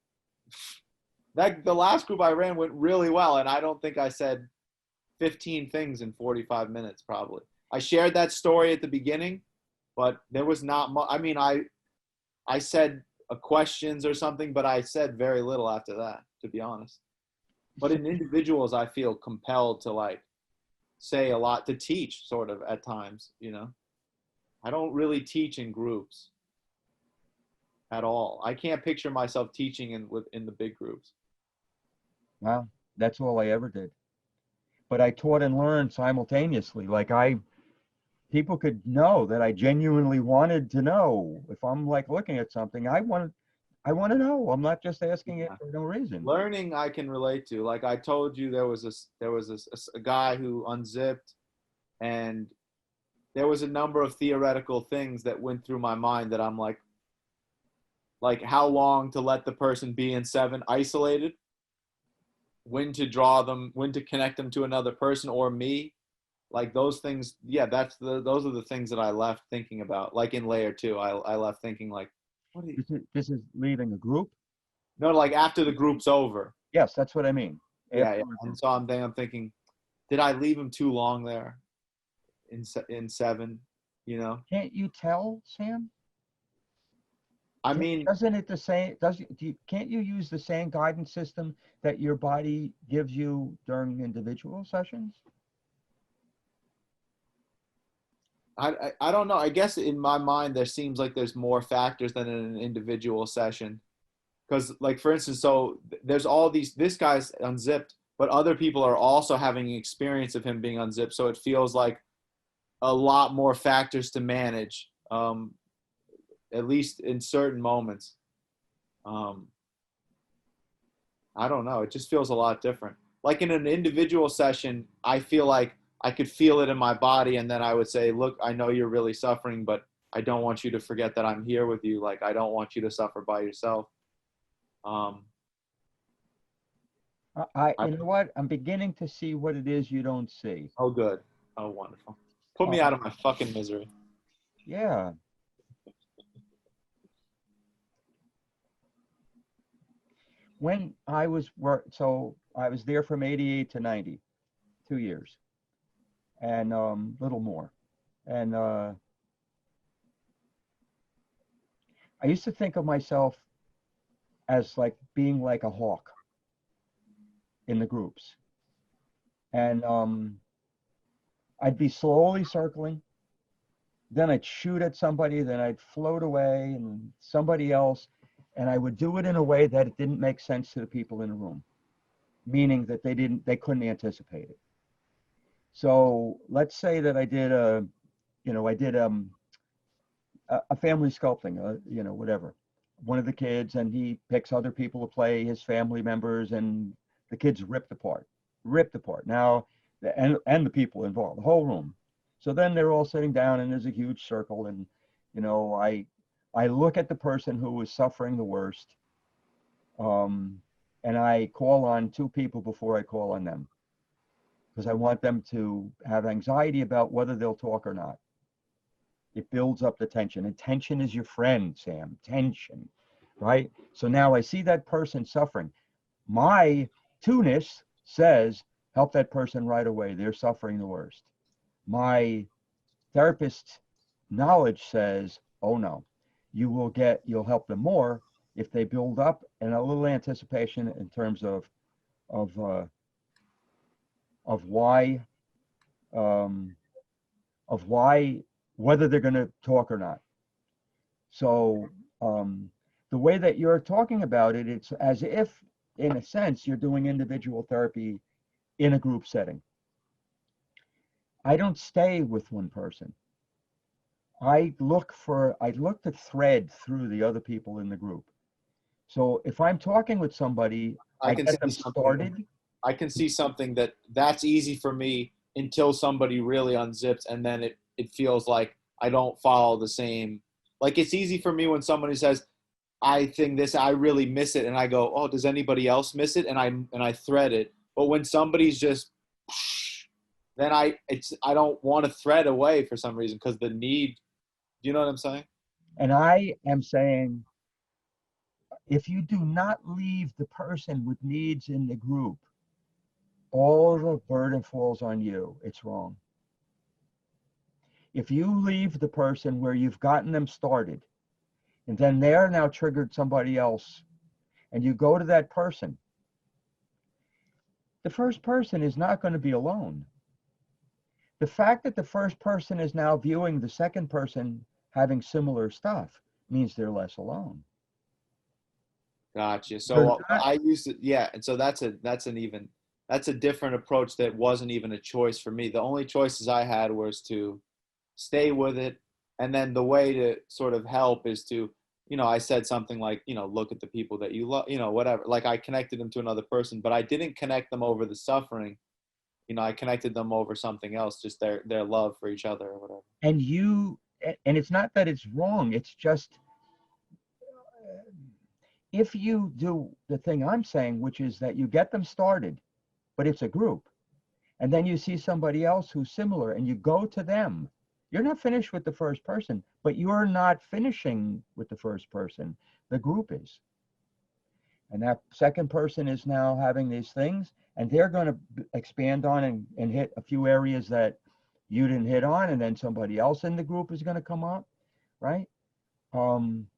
that the last group I ran went really well, and I don't think I said 15 things in 45 minutes. Probably I shared that story at the beginning, but there was not much. I mean, I said questions or something, but I said very little after that, to be honest. But in individuals, I feel compelled to like say a lot, to teach sort of at times. I don't really teach in groups at all. I can't picture myself teaching in the big groups. well, that's all I ever did. But I taught and learned simultaneously. Like people could know that I genuinely wanted to know. If I'm like looking at something, I want to know. I'm not just asking it for no reason. Learning, I can relate to. Like I told you, there was a guy who unzipped, and there was a number of theoretical things that went through my mind that I'm like how long to let the person be in 7 isolated, when to draw them, when to connect them to another person or me, like those things. Yeah, those are the things that I left thinking about. Like in layer 2, I left thinking like, what do you? This is leaving a group. No, like after the group's over. Yes, that's what I mean. Yeah, yeah. After a And group. so I'm thinking, did I leave him too long there in 7? You know, Can't you tell, Sam? I mean, Doesn't it the same? Can't you use the same guidance system that your body gives you during individual sessions? I don't know. I guess in my mind there seems like there's more factors than in an individual session. Because like for instance, so there's all these. This guy's unzipped, but other people are also having an experience of him being unzipped. So it feels like a lot more factors to manage, at least in certain moments. Um, I don't know. It just feels a lot different. Like in an individual session, I feel like I could feel it in my body, and then I would say, "Look, I know you're really suffering, but I don't want you to forget that I'm here with you. Like I don't want you to suffer by yourself." Um, You know what? I'm beginning to see what it is you don't see. Oh, good. Oh, wonderful. Put me out of my fucking misery. Yeah. When I was so I was there from 88 to 90, 2 years, and little more. And I used to think of myself as like being like a hawk in the groups. And I'd be slowly circling, then I'd shoot at somebody, then I'd float away and somebody else, and I would do it in a way that it didn't make sense to the people in the room, meaning that they couldn't anticipate it. So let's say that I did a family sculpting, whatever. One of the kids, and he picks other people to play his family members, and the kids ripped apart. Now, and the people involved, the whole room. So then they're all sitting down, and there's a huge circle, and I look at the person who was suffering the worst, and I call on two people before I call on them, because I want them to have anxiety about whether they'll talk or not. It builds up the tension, and tension is your friend, Sam. Tension, right? So now I see that person suffering. My two-ness says, help that person right away. They're suffering the worst. My therapist knowledge says, oh no, you'll help them more if they build up and a little anticipation in terms of why whether they're going to talk or not. So the way that you're talking about it, it's as if, in a sense, you're doing individual therapy in a group setting. I don't stay with one person. I look to thread through the other people in the group. So if I'm talking with somebody, I get them started. I can see something that's easy for me until somebody really unzips, and then it feels like I don't follow the same. Like, it's easy for me when somebody says, I think this, I really miss it, and I go, oh, does anybody else miss it? And I thread it. But when somebody's just, then I don't want to thread away for some reason, because the need. Do you know what I'm saying? And I am saying, if you do not leave the person with needs in the group, all the burden falls on you. It's wrong. If you leave the person where you've gotten them started, and then they're now triggered somebody else, and you go to that person, the first person is not going to be alone. The fact that the first person is now viewing the second person having similar stuff means they're less alone. Gotcha. So I used to, yeah. And so that's a different approach that wasn't even a choice for me. The only choices I had was to stay with it. And then the way to sort of help is to, I said something like, look at the people that you love, whatever. Like, I connected them to another person, but I didn't connect them over the suffering. I connected them over something else, just their love for each other or whatever. And it's not that it's wrong. It's just, if you do the thing I'm saying, which is that you get them started, but it's a group, and then you see somebody else who's similar and you go to them, you're not finished with the first person, but you're not finishing with the first person. The group is. And that second person is now having these things, and they're going to expand on and hit a few areas that you didn't hit on, and then somebody else in the group is going to come up, right? And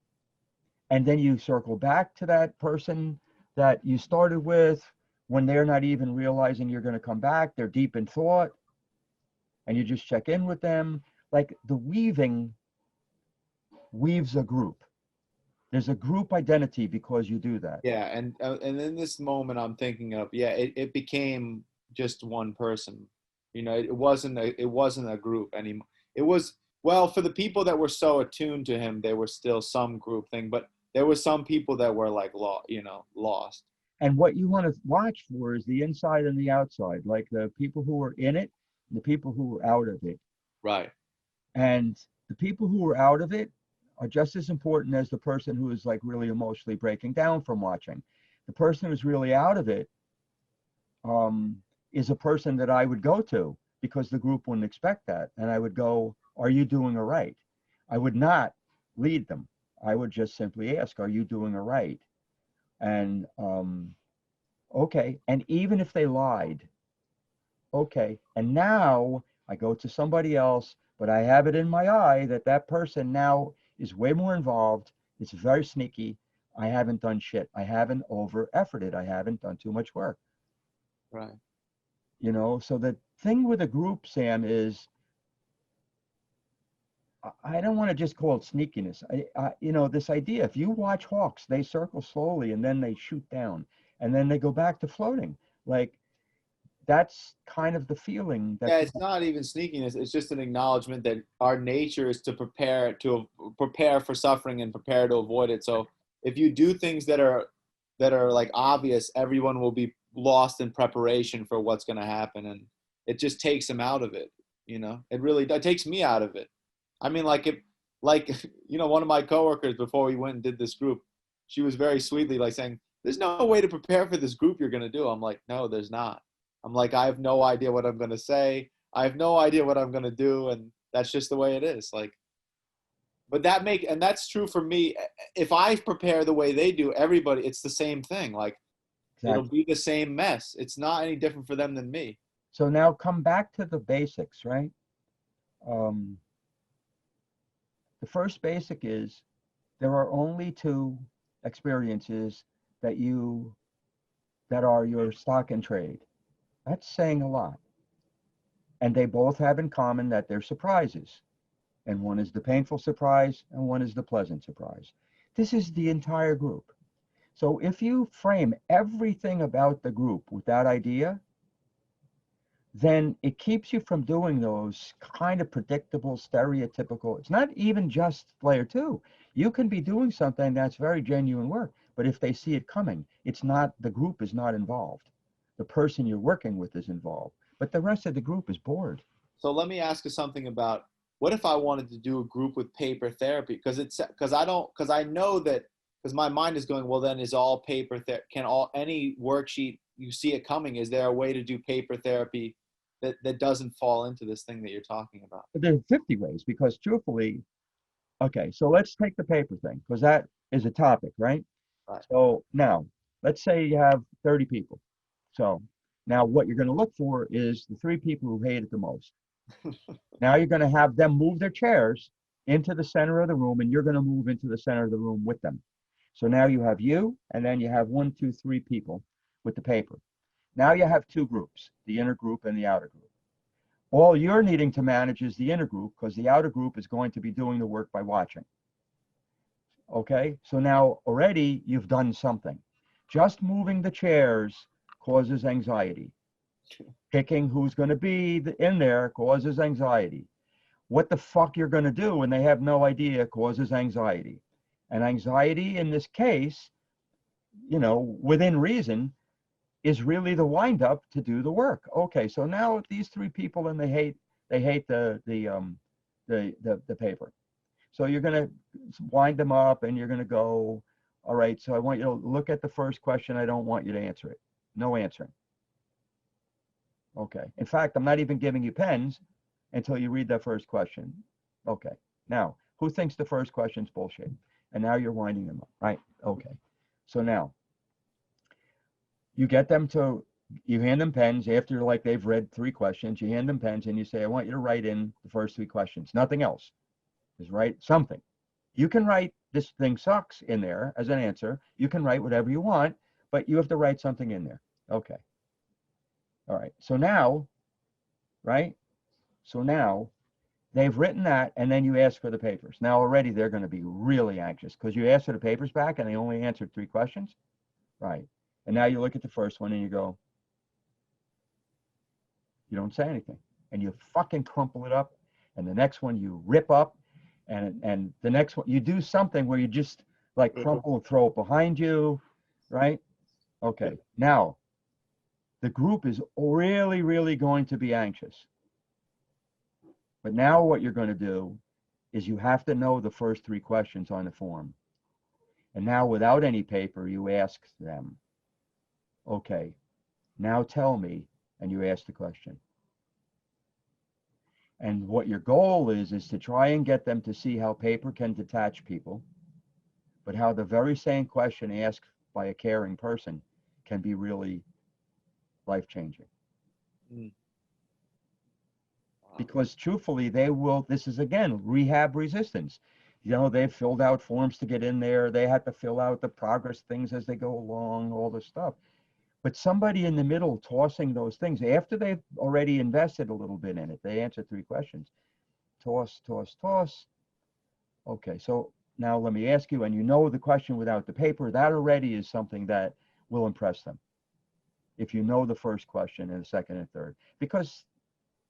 then you circle back to that person that you started with when they're not even realizing you're going to come back. They're deep in thought, and you just check in with them. Like, the weaving weaves a group. There's a group identity because you do that. Yeah, and in this moment I'm thinking of, it became just one person. It wasn't a group anymore. It was, well, for the people that were so attuned to him, there was still some group thing, but there were some people that were like lost. And what you want to watch for is the inside and the outside, like the people who were in it and the people who were out of it. Right. And the people who were out of it are just as important as the person who is like really emotionally breaking down from watching. The person who's really out of it is a person that I would go to because the group wouldn't expect that. And I would go, are you doing all right? I would not lead them. I would just simply ask, are you doing all right? And okay. And even if they lied, okay. And now I go to somebody else, but I have it in my eye that that person now is way more involved. It's very sneaky. I haven't done shit. I haven't over efforted. I haven't done too much work. Right. You know, so the thing with a group, Sam, is I don't want to just call it sneakiness. You know, this idea, if you watch hawks, they circle slowly and then they shoot down and then they go back to floating. Like, that's kind of the feeling that Yeah, it's not even sneakiness. It's just an acknowledgement that our nature is to prepare for suffering and prepare to avoid it. So if you do things that are like obvious, everyone will be lost in preparation for what's going to happen, and it just takes them out of it. You know, it takes me out of it. I mean, like you know, one of my coworkers before we went and did this group, she was very sweetly like saying, "There's no way to prepare for this group you're going to do." I'm like, "No, there's not." I'm like, I have no idea what I'm going to say. I have no idea what I'm going to do. And that's just the way it is. Like, but and that's true for me. If I prepare the way they do, everybody, it's the same thing. Like, it'll exactly. be the same mess. It's not any different for them than me. So now come back to the basics, right? Um, the first basic is there are only two experiences that that are your stock and trade. That's saying a lot. And they both have in common that they're surprises. And one is the painful surprise and one is the pleasant surprise. This is the entire group. So if you frame everything about the group with that idea, then it keeps you from doing those kind of predictable, stereotypical. It's not even just layer two. You can be doing something that's very genuine work, but if they see it coming, it's not, the group is not involved. The person you're working with is involved, but the rest of the group is bored. So let me ask you something about what if I wanted to do a group with paper therapy? Because I know that, because my mind is going, well, then is all paper can all any worksheet you see it coming? Is there a way to do paper therapy that doesn't fall into this thing that you're talking about? But there are 50 ways because truthfully, okay, so let's take the paper thing because that is a topic, right? Right. So now let's say you have 30 people. So now what you're going to look for is the three people who hate it the most. Now you're going to have them move their chairs into the center of the room and you're going to move into the center of the room with them. So now you have you and then you have 1, 2, 3 people with the paper. Now you have two groups, the inner group and the outer group. All you're needing to manage is the inner group because the outer group is going to be doing the work by watching. Okay, so now already you've done something. Just moving the chairs causes anxiety. Picking who's going to be in there causes anxiety. What the fuck you're going to do when they have no idea causes anxiety. And anxiety in this case, you know, within reason, is really the wind up to do the work. Okay, so now these three people and they hate the paper. So you're going to wind them up and you're going to go, all right, so I want you to look at the first question. I don't want you to answer it. No answering. Okay. In fact, I'm not even giving you pens until you read that first question. Okay. Now, who thinks the first question's bullshit? And now you're winding them up, right? Okay. So now you get them to, you hand them pens after like they've read 3 questions, you hand them pens and you say, I want you to write in the first 3 questions, nothing else. Just write something. You can write this thing sucks in there as an answer. You can write whatever you want, but you have to write something in there. Okay. All right. So now, right? So now they've written that and then you ask for the papers. Now already they're going to be really anxious because you asked for the papers back and they only answered 3 questions. Right. And now you look at the first one and you go, you don't say anything. And you fucking crumple it up. And the next one you rip up. And the next one, you do something where you just like crumple and throw it behind you. Right. Okay. Now, the group is really, really going to be anxious. But now what you're going to do is you have to know the first 3 questions on the form. And now without any paper, you ask them, okay, Now tell me, and you ask the question. And what your goal is to try and get them to see how paper can detach people, but how the very same question asked by a caring person can be really life-changing. Mm. Wow. Because truthfully, they will, this is again, rehab resistance. You know, they've filled out forms to get in there. They had to fill out the progress things as they go along, all this stuff. But somebody in the middle tossing those things after they've already invested a little bit in it, they answer 3 questions. Toss, toss, toss. Okay, so now let me ask you, and you know the question without the paper, that already is something that will impress them. If you know the first question and the second and third, because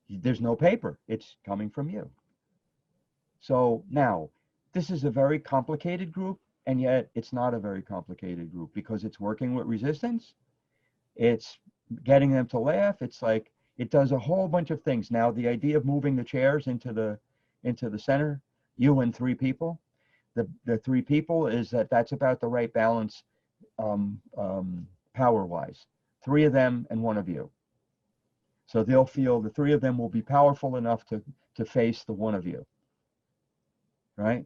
there's no paper, it's coming from you. So now, this is a very complicated group, and yet it's not a very complicated group because it's working with resistance. It's getting them to laugh. It's like, it does a whole bunch of things. Now, the idea of moving the chairs into the center, you and 3 people, the 3 people is that's about the right balance power-wise. 3 of them and 1 of you. So they'll feel the 3 of them will be powerful enough to face the 1 of you, right?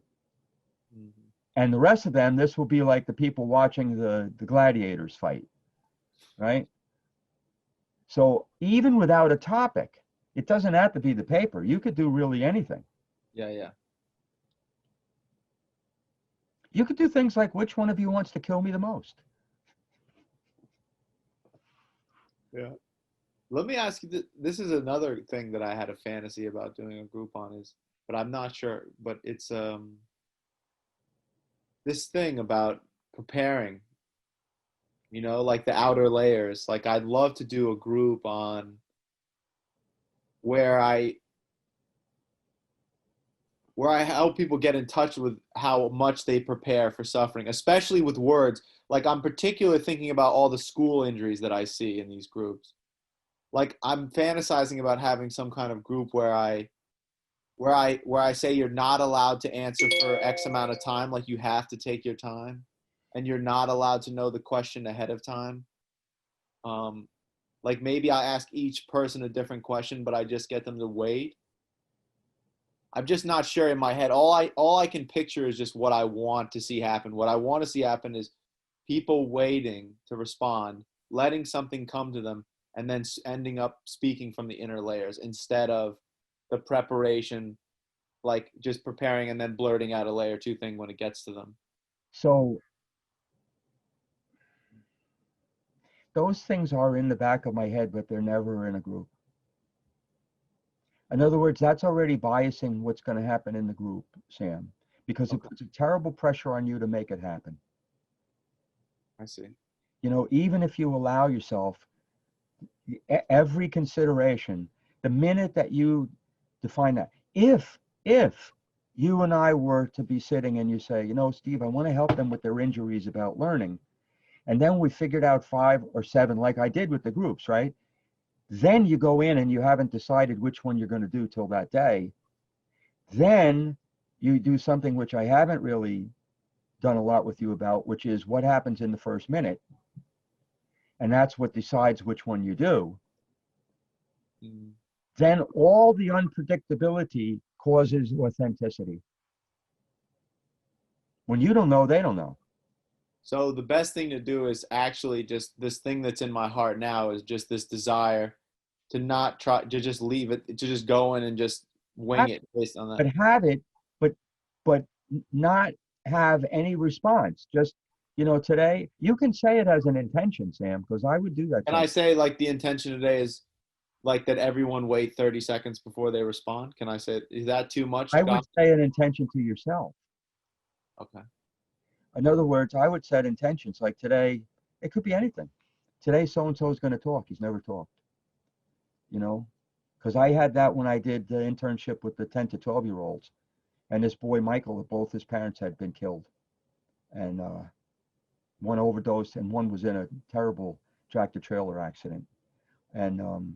Mm-hmm. And the rest of them, this will be like the people watching the gladiators fight, right? So even without a topic, it doesn't have to be the paper. You could do really anything. Yeah, yeah. You could do things like, which one of you wants to kill me the most? Yeah. Let me ask you, this is another thing that I had a fantasy about doing a group on is, but I'm not sure, but it's this thing about preparing, you know, like the outer layers. Like I'd love to do a group on where I help people get in touch with how much they prepare for suffering, especially with words. Like I'm particularly thinking about all the school injuries that I see in these groups. Like I'm fantasizing about having some kind of group where I say you're not allowed to answer for X amount of time, like you have to take your time, and you're not allowed to know the question ahead of time. Um, like maybe I ask each person a different question, but I just get them to wait. I'm just not sure in my head. All I can picture is just what I want to see happen. What I want to see happen is people waiting to respond, letting something come to them, and then ending up speaking from the inner layers instead of the preparation, like just preparing and then blurting out a layer 2 thing when it gets to them. So those things are in the back of my head, but they're never in a group. In other words, that's already biasing what's going to happen in the group, Sam, because it puts a terrible pressure on you to make it happen. I see. You know, even if you allow yourself every consideration, the minute that you define that, if you and I were to be sitting and you say, you know, Steve, I want to help them with their injuries about learning, and then we figured out 5 or 7, like I did with the groups, right? Then you go in and you haven't decided which one you're going to do till that day. Then you do something which I haven't really done a lot with you about, which is what happens in the first minute. And that's what decides which one you do. Mm. Then all the unpredictability causes authenticity. When you don't know, they don't know. So the best thing to do is actually just this thing that's in my heart now is just this desire to not try to just leave it, to just go in and just wing it based on that. But have it, but not have any response. Just, you know, today you can say it as an intention, Sam, because I would do that. Can I say like the intention today is like that everyone wait 30 seconds before they respond? Can I say, is that too much? I would say an intention to yourself. Okay. In other words, I would set intentions like today. It could be anything. Today, so-and-so is going to talk. He's never talked, you know, because I had that when I did the internship with the 10 to 12-year-olds. And this boy, Michael, both his parents had been killed. And one overdosed and one was in a terrible tractor-trailer accident. And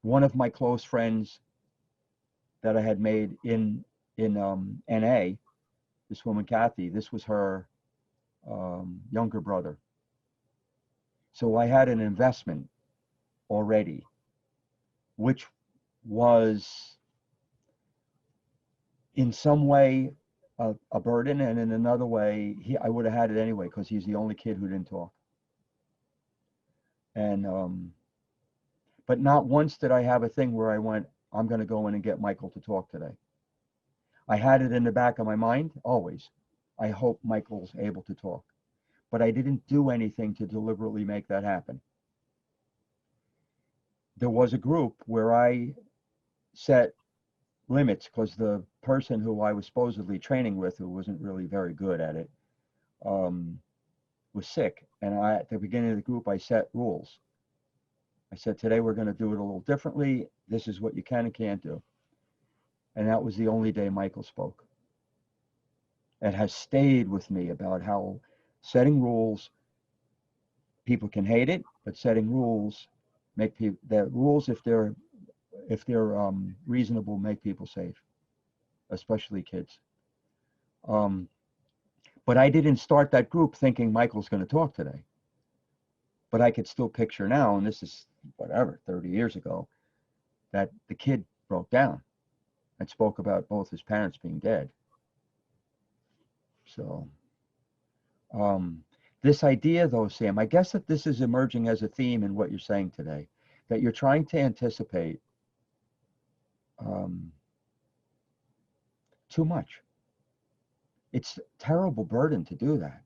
one of my close friends that I had made in NA, this woman, Kathy, this was her younger brother. So I had an investment already, which was in some way a burden, and in another way, I would have had it anyway because he's the only kid who didn't talk. And but not once did I have a thing where I went, I'm going to go in and get Michael to talk today. I had it in the back of my mind always. I hope Michael's able to talk, but I didn't do anything to deliberately make that happen. There was a group where I set limits because the person who I was supposedly training with, who wasn't really very good at it, was sick. And at the beginning of the group, I set rules. I said, today we're going to do it a little differently. This is what you can and can't do. And that was the only day Michael spoke. It has stayed with me about how setting rules, people can hate it, but setting rules make people, the rules, if they're reasonable, make people safe, especially kids. But I didn't start that group thinking Michael's going to talk today. But I could still picture now, and this is whatever, 30 years ago, that the kid broke down and spoke about both his parents being dead. So this idea, though, Sam, I guess that this is emerging as a theme in what you're saying today, that you're trying to anticipate too much. It's a terrible burden to do that.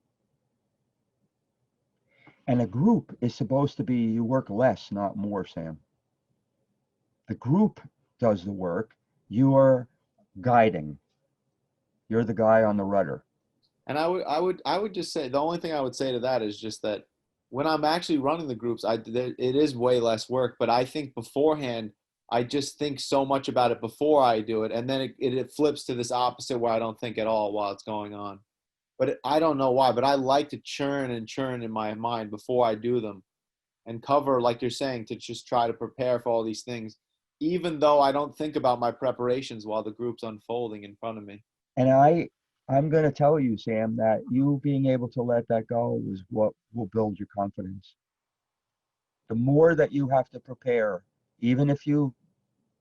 And a group is supposed to be, you work less, not more, Sam. The group does the work. You are guiding. You're the guy on the rudder. And I would just say, the only thing I would say to that is just that when I'm actually running the groups, it is way less work, but I think beforehand, I just think so much about it before I do it. And then it flips to this opposite where I don't think at all while it's going on. But I don't know why, but I like to churn and churn in my mind before I do them and cover, like you're saying, to just try to prepare for all these things, even though I don't think about my preparations while the group's unfolding in front of me. And I'm going to tell you, Sam, that you being able to let that go is what will build your confidence. The more that you have to prepare, even if you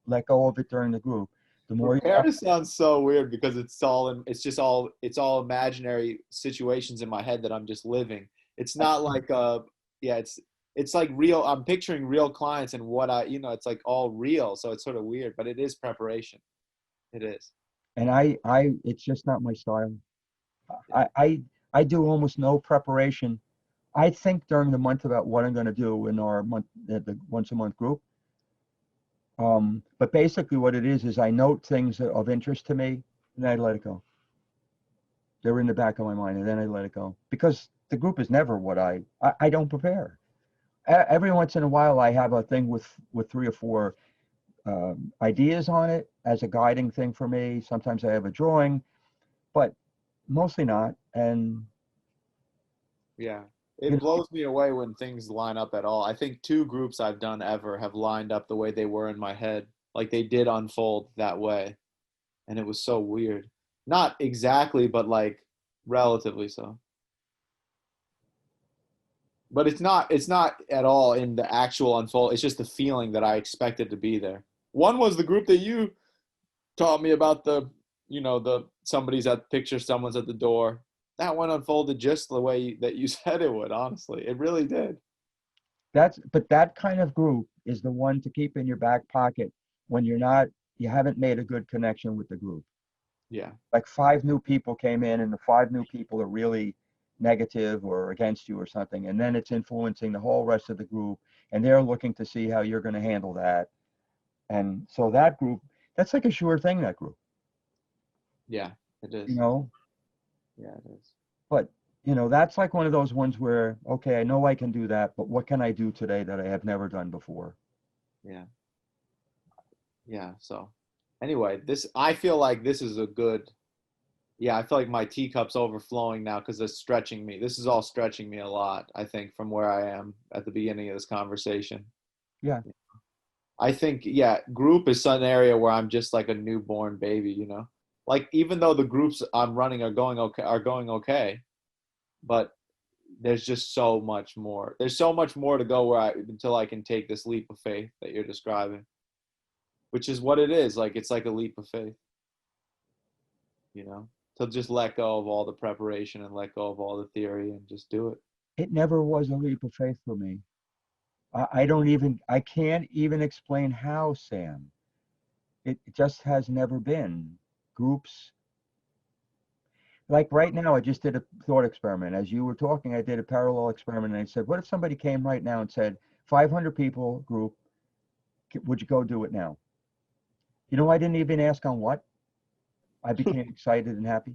let go of it during the group, the more you Prepare sounds so weird because it's all imaginary situations in my head that I'm just living. It's not like it's like real. I'm picturing real clients and what it's like all real. So it's sort of weird, but it is preparation. It is. and it's just not my style. I do almost no preparation. I think during the month about what I'm going to do in our month, the once a month group. But basically what it is I note things of interest to me and I let it go. They're in the back of my mind and then I let it go because the group is never what I don't prepare. Every once in a while I have a thing with 3 or 4 ideas on it as a guiding thing for me. Sometimes I have a drawing, but mostly not. And yeah, it blows me away when things line up at all. I think 2 groups I've done ever have lined up the way they were in my head. Like they did unfold that way. And it was so weird. Not exactly, but like relatively so. But it's not at all in the actual unfold. It's just the feeling that I expected to be there. One was the group that you taught me about, someone's at the door. That one unfolded just the way that you said it would, honestly. It really did. but that kind of group is the one to keep in your back pocket when you haven't made a good connection with the group. Yeah. Like 5 new people came in and the 5 new people are really negative or against you or something. And then it's influencing the whole rest of the group and they're looking to see how you're going to handle that. And so that group, that's like a sure thing, that group. Yeah, it is. Yeah, it is. But, that's like one of those ones where, okay, I know I can do that, but what can I do today that I have never done before? Yeah. Yeah. So anyway, I feel like this is a good, I feel like my teacup's overflowing now because it's stretching me. This is all stretching me a lot, I think, from where I am at the beginning of this conversation. Yeah. I think, group is some area where I'm just like a newborn baby, Like even though the groups I'm running are going okay, but there's just so much more. There's so much more to go until I can take this leap of faith that you're describing, which is what it is. Like, it's like a leap of faith, to just let go of all the preparation and let go of all the theory and just do it. It never was a leap of faith for me. I can't even explain how, Sam. It just has never been. Groups, like right now, I just did a thought experiment. As you were talking, I did a parallel experiment, and I said, what if somebody came right now and said, 500 people group, would you go do it now? I didn't even ask on what. I became excited and happy.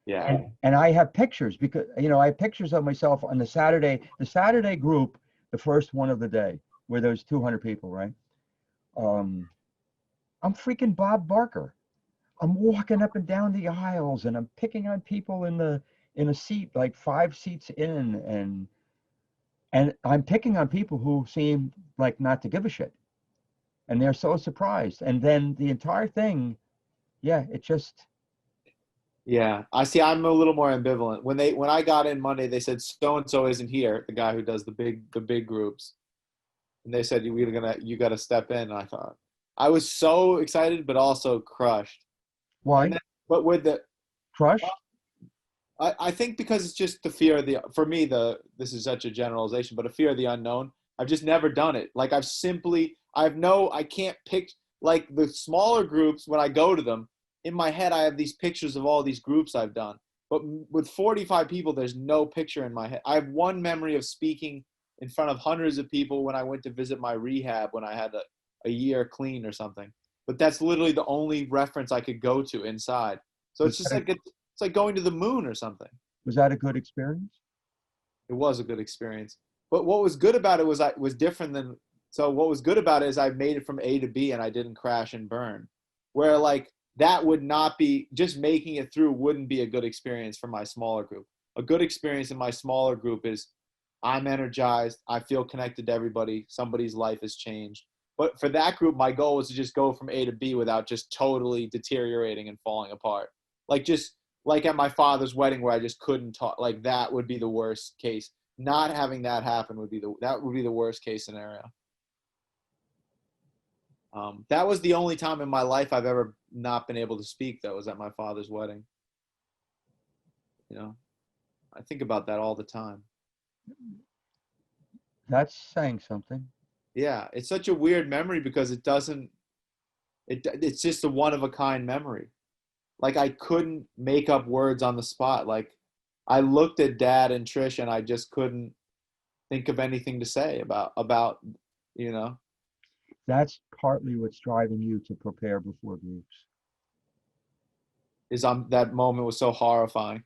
Yeah. And I have pictures because, I have pictures of myself on the Saturday group, the first one of the day, where there's 200 people, right? I'm freaking Bob Barker. I'm walking up and down the aisles, and I'm picking on people in a seat, like 5 seats in, and I'm picking on people who seem like not to give a shit. And they're so surprised. And then the entire thing, yeah, it just. Yeah, I see. I'm a little more ambivalent. When I got in Monday, they said so and so isn't here, the guy who does the big groups, and they said you got to step in. And I thought I was so excited, but also crushed. Why? But with the Crushed? I think because it's just the fear of for me, this is such a generalization, but a fear of the unknown. I've just never done it. Like I can't pick, like the smaller groups when I go to them, in my head, I have these pictures of all these groups I've done, but with 45 people, there's no picture in my head. I have one memory of speaking in front of hundreds of people when I went to visit my rehab when I had a year clean or something, but that's literally the only reference I could go to inside. So it's just it's like going to the moon or something. Was that a good experience? It was a good experience. But what was good about it was different than, so what was good about it is I made it from A to B and I didn't crash and burn. Where like that would not be, just making it through wouldn't be a good experience for my smaller group. A good experience in my smaller group is I'm energized, I feel connected to everybody, somebody's life has changed. But for that group, my goal was to just go from A to B without just totally deteriorating and falling apart. Like at my father's wedding where I just couldn't talk, like that would be the worst case. Not having that happen would be the worst case scenario. That was the only time in my life I've ever not been able to speak, though, was at my father's wedding. I think about that all the time. That's saying something. Yeah, it's such a weird memory because it's just a one of a kind memory. Like I couldn't make up words on the spot. Like I looked at Dad and Trish and I just couldn't think of anything to say about. That's partly what's driving you to prepare before groups. That moment was so horrifying.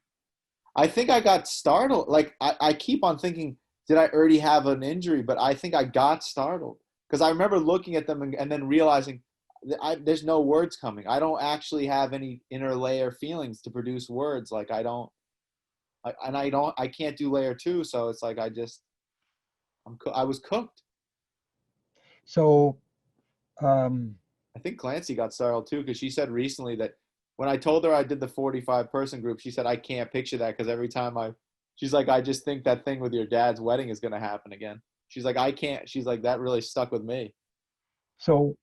I think I got startled. Like I keep on thinking, did I already have an injury? But I think I got startled because I remember looking at them and then realizing there's no words coming. I don't actually have any inner layer feelings to produce words. Like I can't do layer 2. So it's like I was cooked. So, I think Clancy got startled too, because she said recently that when I told her I did the 45-person group, she said, I can't picture that because every time she's like, I just think that thing with your dad's wedding is going to happen again. She's like, I can't. She's like, that really stuck with me. So,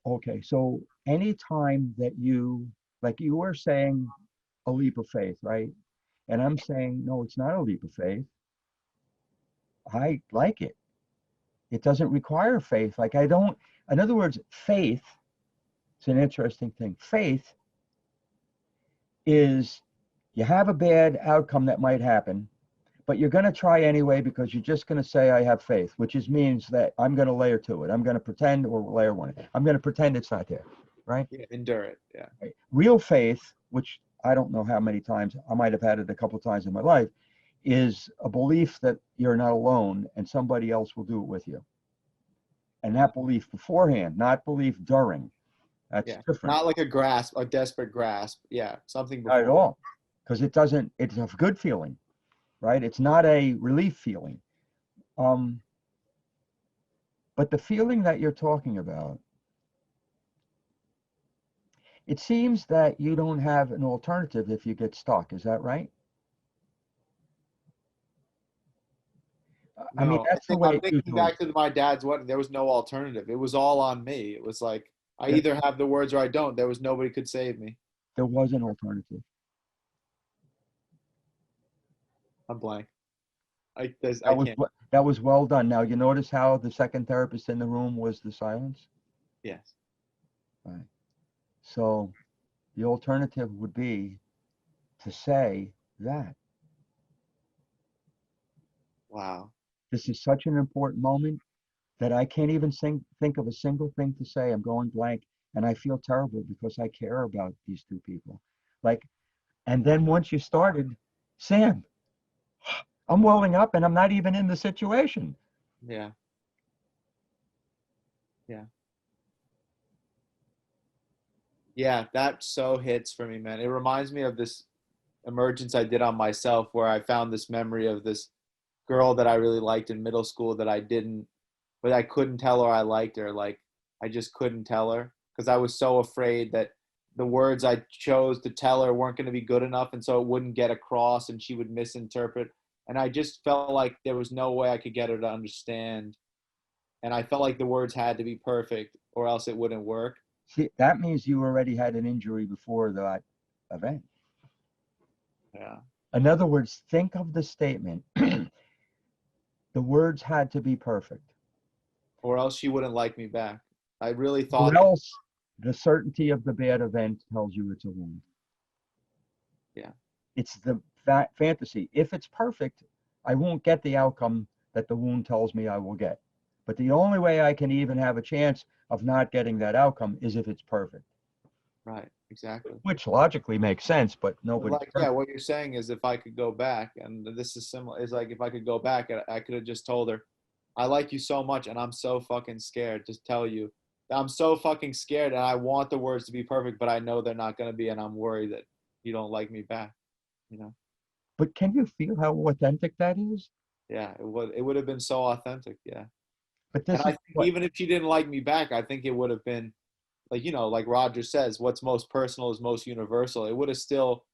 okay. So anytime that like you were saying a leap of faith, right? And I'm saying, no, it's not a leap of faith. I like it. It doesn't require faith. Like in other words, faith, it's an interesting thing. Faith is you have a bad outcome that might happen, but you're going to try anyway because you're just going to say, I have faith, which means that I'm going to layer to it. I'm going to pretend, or layer 1. I'm going to pretend it's not there, right? Yeah, endure it, yeah. Right. Real faith, which I don't know how many times, I might have had it a couple of times in my life, is a belief that you're not alone and somebody else will do it with you. And that belief beforehand, not belief during. That's different. Not like a desperate grasp. Yeah, something before. Not at all. Because it's a good feeling, right? It's not a relief feeling. But the feeling that you're talking about, it seems that you don't have an alternative if you get stuck. Is that right? I mean, No, that's the way I'm it thinking usually. back to my dad's wedding. There was no alternative. It was all on me. It was like I There, either have the words or I don't. There was nobody could save me. there was an alternative. I'm blank. I That was can't. that was well done. Now you notice how the second therapist in the room was the silence. Yes. Right. So the alternative would be to say that Wow. this is such an important moment that I can't even think of a single thing to say. I'm going blank, and I feel terrible because I care about these two people. Like, and then once you started, Sam, I'm welling up, and I'm not even in the situation. Yeah. Yeah. Yeah. That so hits for me, man. It reminds me of this emergence I did on myself where I found this memory of this girl that I really liked in middle school that I didn't, but I couldn't tell her I liked her. Like I just couldn't tell her because I was so afraid that the words I chose to tell her weren't going to be good enough, and so it wouldn't get across, and she would misinterpret. And I just felt like there was no way I could get her to understand, and I felt like the words had to be perfect, or else it wouldn't work. See, that means you already had an injury before that event. Yeah. In other words, think of the statement. The words had to be perfect, Or else she wouldn't like me back. I really or thought that. else the certainty of the bad event tells you it's a wound. Yeah. It's the fantasy. If it's perfect, I won't get the outcome that the wound tells me I will get. But the only way I can even have a chance of not getting that outcome is if it's perfect, Right. Exactly. which logically makes sense, but But nobody's like, yeah, perfect. what you're saying is if I could go back, and this is similar, is like if I could go back, I could have just told her, I like you so much, and I'm so fucking scared to tell you. I'm so fucking scared, and I want the words to be perfect, but I know they're not going to be, and I'm worried that you don't like me back. You know? But can you feel how authentic that is? Yeah, it would have been so authentic. Yeah, But and this I is think what, even if she didn't like me back, I think it would have been like like Roger says, what's most personal is most universal. It would have still,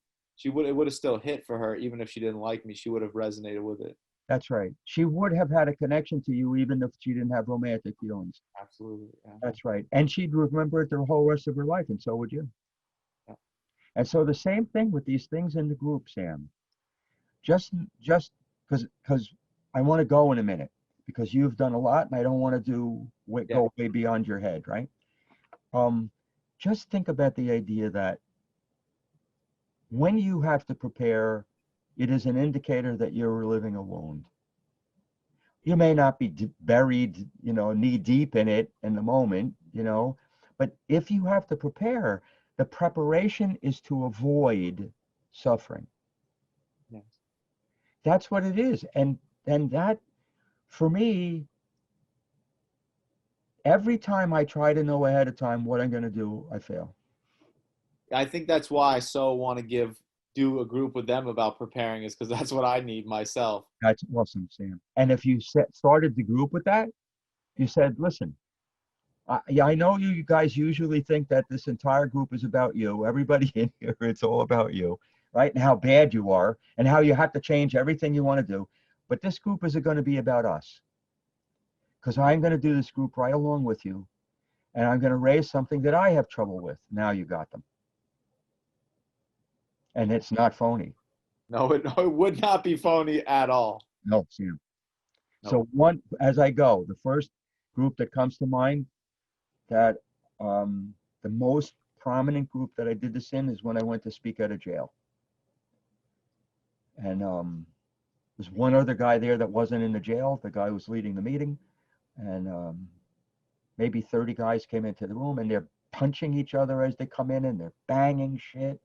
it would have still hit for her, even if she didn't like me. She would have resonated with it. that's right. She would have had a connection to you even if she didn't have romantic feelings. Absolutely. Yeah. That's right. And she'd remember it the whole rest of her life, and so would you. Yeah. And so the same thing with these things in the group, Sam. Just because I want to go in a minute because you've done a lot, and I don't want to Yeah. go way beyond your head, right? Um, just think about the idea that when you have to prepare, it is an indicator that you're reliving a wound. You may not be buried, knee deep in it in the moment, but if you have to prepare, the preparation is to avoid suffering. Yes. That's what it is. And that, for me, every time I try to know ahead of time what I'm going to do, I fail. I think that's why I so want to do a group with them about preparing, is because that's what I need myself. That's awesome, Sam. And if you started the group with that, you said, listen, yeah, I know you guys usually think that this entire group is about you. Everybody in here, it's all about you, right? And how bad you are and how you have to change everything you want to do. But this group is going to be about us because I'm going to do this group right along with you. And I'm going to raise something that I have trouble with. Now you got them. And it's not phony. No, it would not be phony at all. No, Sam. No. So as I go, the first group that comes to mind that the most prominent group that I did this in is when I went to speak at a jail. And there's one other guy there that wasn't in the jail. The guy was leading the meeting. And maybe 30 guys came into the room and they're punching each other as they come in and they're banging shit,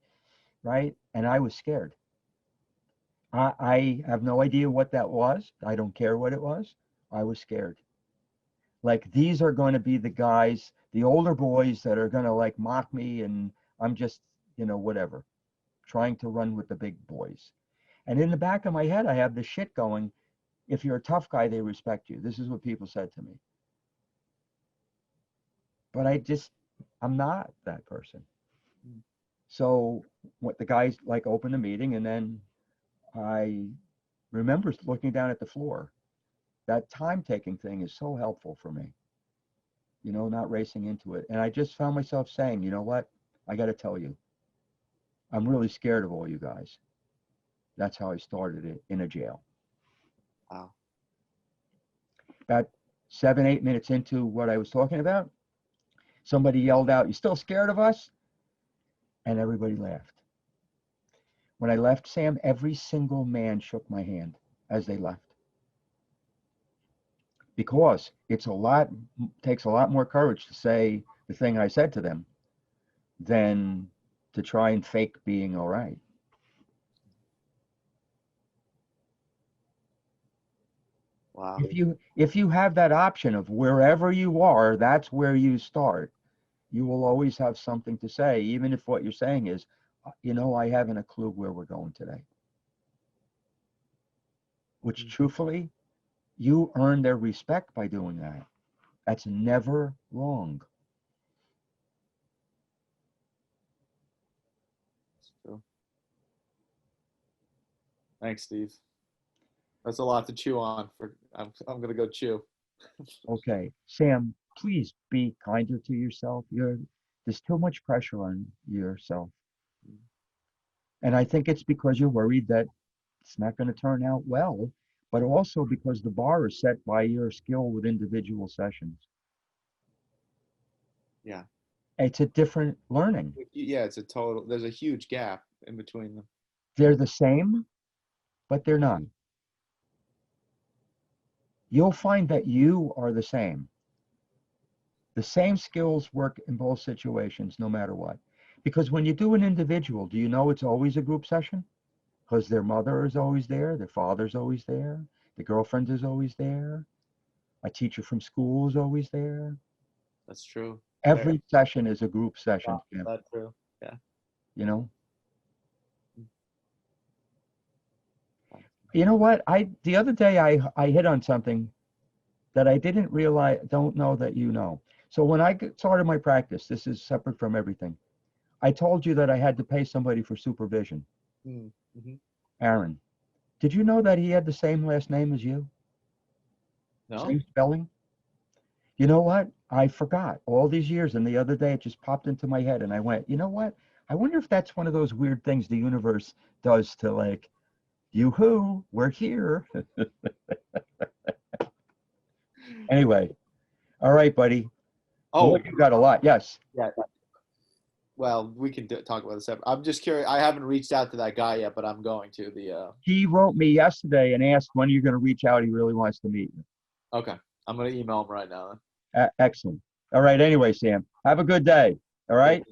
right? And I was scared. I have no idea what that was. I don't care what it was. I was scared. Like these are going to be the guys, the older boys that are going to like mock me and I'm just, whatever, trying to run with the big boys. And in the back of my head, I have this shit going. If you're a tough guy, they respect you. This is what people said to me. But I'm not that person. So what the guys like opened the meeting and then I remember looking down at the floor that time taking thing is so helpful for me, you know, not racing into it. And I just found myself saying, you know what? I got to tell you, I'm really scared of all you guys. That's how I started it in a jail. Wow. About 7, 8 minutes into what I was talking about, somebody yelled out, "You still scared of us?" And everybody laughed. When I left, Sam, every single man shook my hand as they left. Because takes a lot more courage to say the thing I said to them than to try and fake being all right. Wow. If you have that option of wherever you are, that's where you start, you will always have something to say, even if what you're saying is, you know, I haven't a clue where we're going today. Which truthfully, you earn their respect by doing that. That's never wrong. That's true. Thanks, Steve. That's a lot to chew on. I'm gonna go chew. Okay, Sam, please be kinder to yourself. There's too much pressure on yourself. And I think it's because you're worried that it's not going to turn out well, but also because the bar is set by your skill with individual sessions. Yeah. It's a different learning. Yeah, there's a huge gap in between them. They're the same, but they're not. You'll find that you are the same. The same skills work in both situations, no matter what. Because when you do an individual, do you know it's always a group session? Because their mother is always there, their father's always there, the girlfriend is always there, a teacher from school is always there. That's true. Every session is a group session. Wow, that's true. Yeah. You know? You know what? The other day I hit on something that I didn't realize, don't know that you know. So when I started my practice, this is separate from everything. I told you that I had to pay somebody for supervision. Mm-hmm. Aaron, did you know that he had the same last name as you? No. Same spelling? You know what? I forgot all these years, and the other day it just popped into my head, and I went, you know what? I wonder if that's one of those weird things the universe does to, like, you-hoo, we're here. Anyway, all right, buddy. Oh, Boy, you got a lot. Yes. yeah. Well, we can talk about this. I'm just curious. I haven't reached out to that guy yet, but I'm going to. He wrote me yesterday and asked when you're going to reach out. He really wants to meet you. Okay. I'm going to email him right now then. Excellent. All right. Anyway, Sam, have a good day. All right.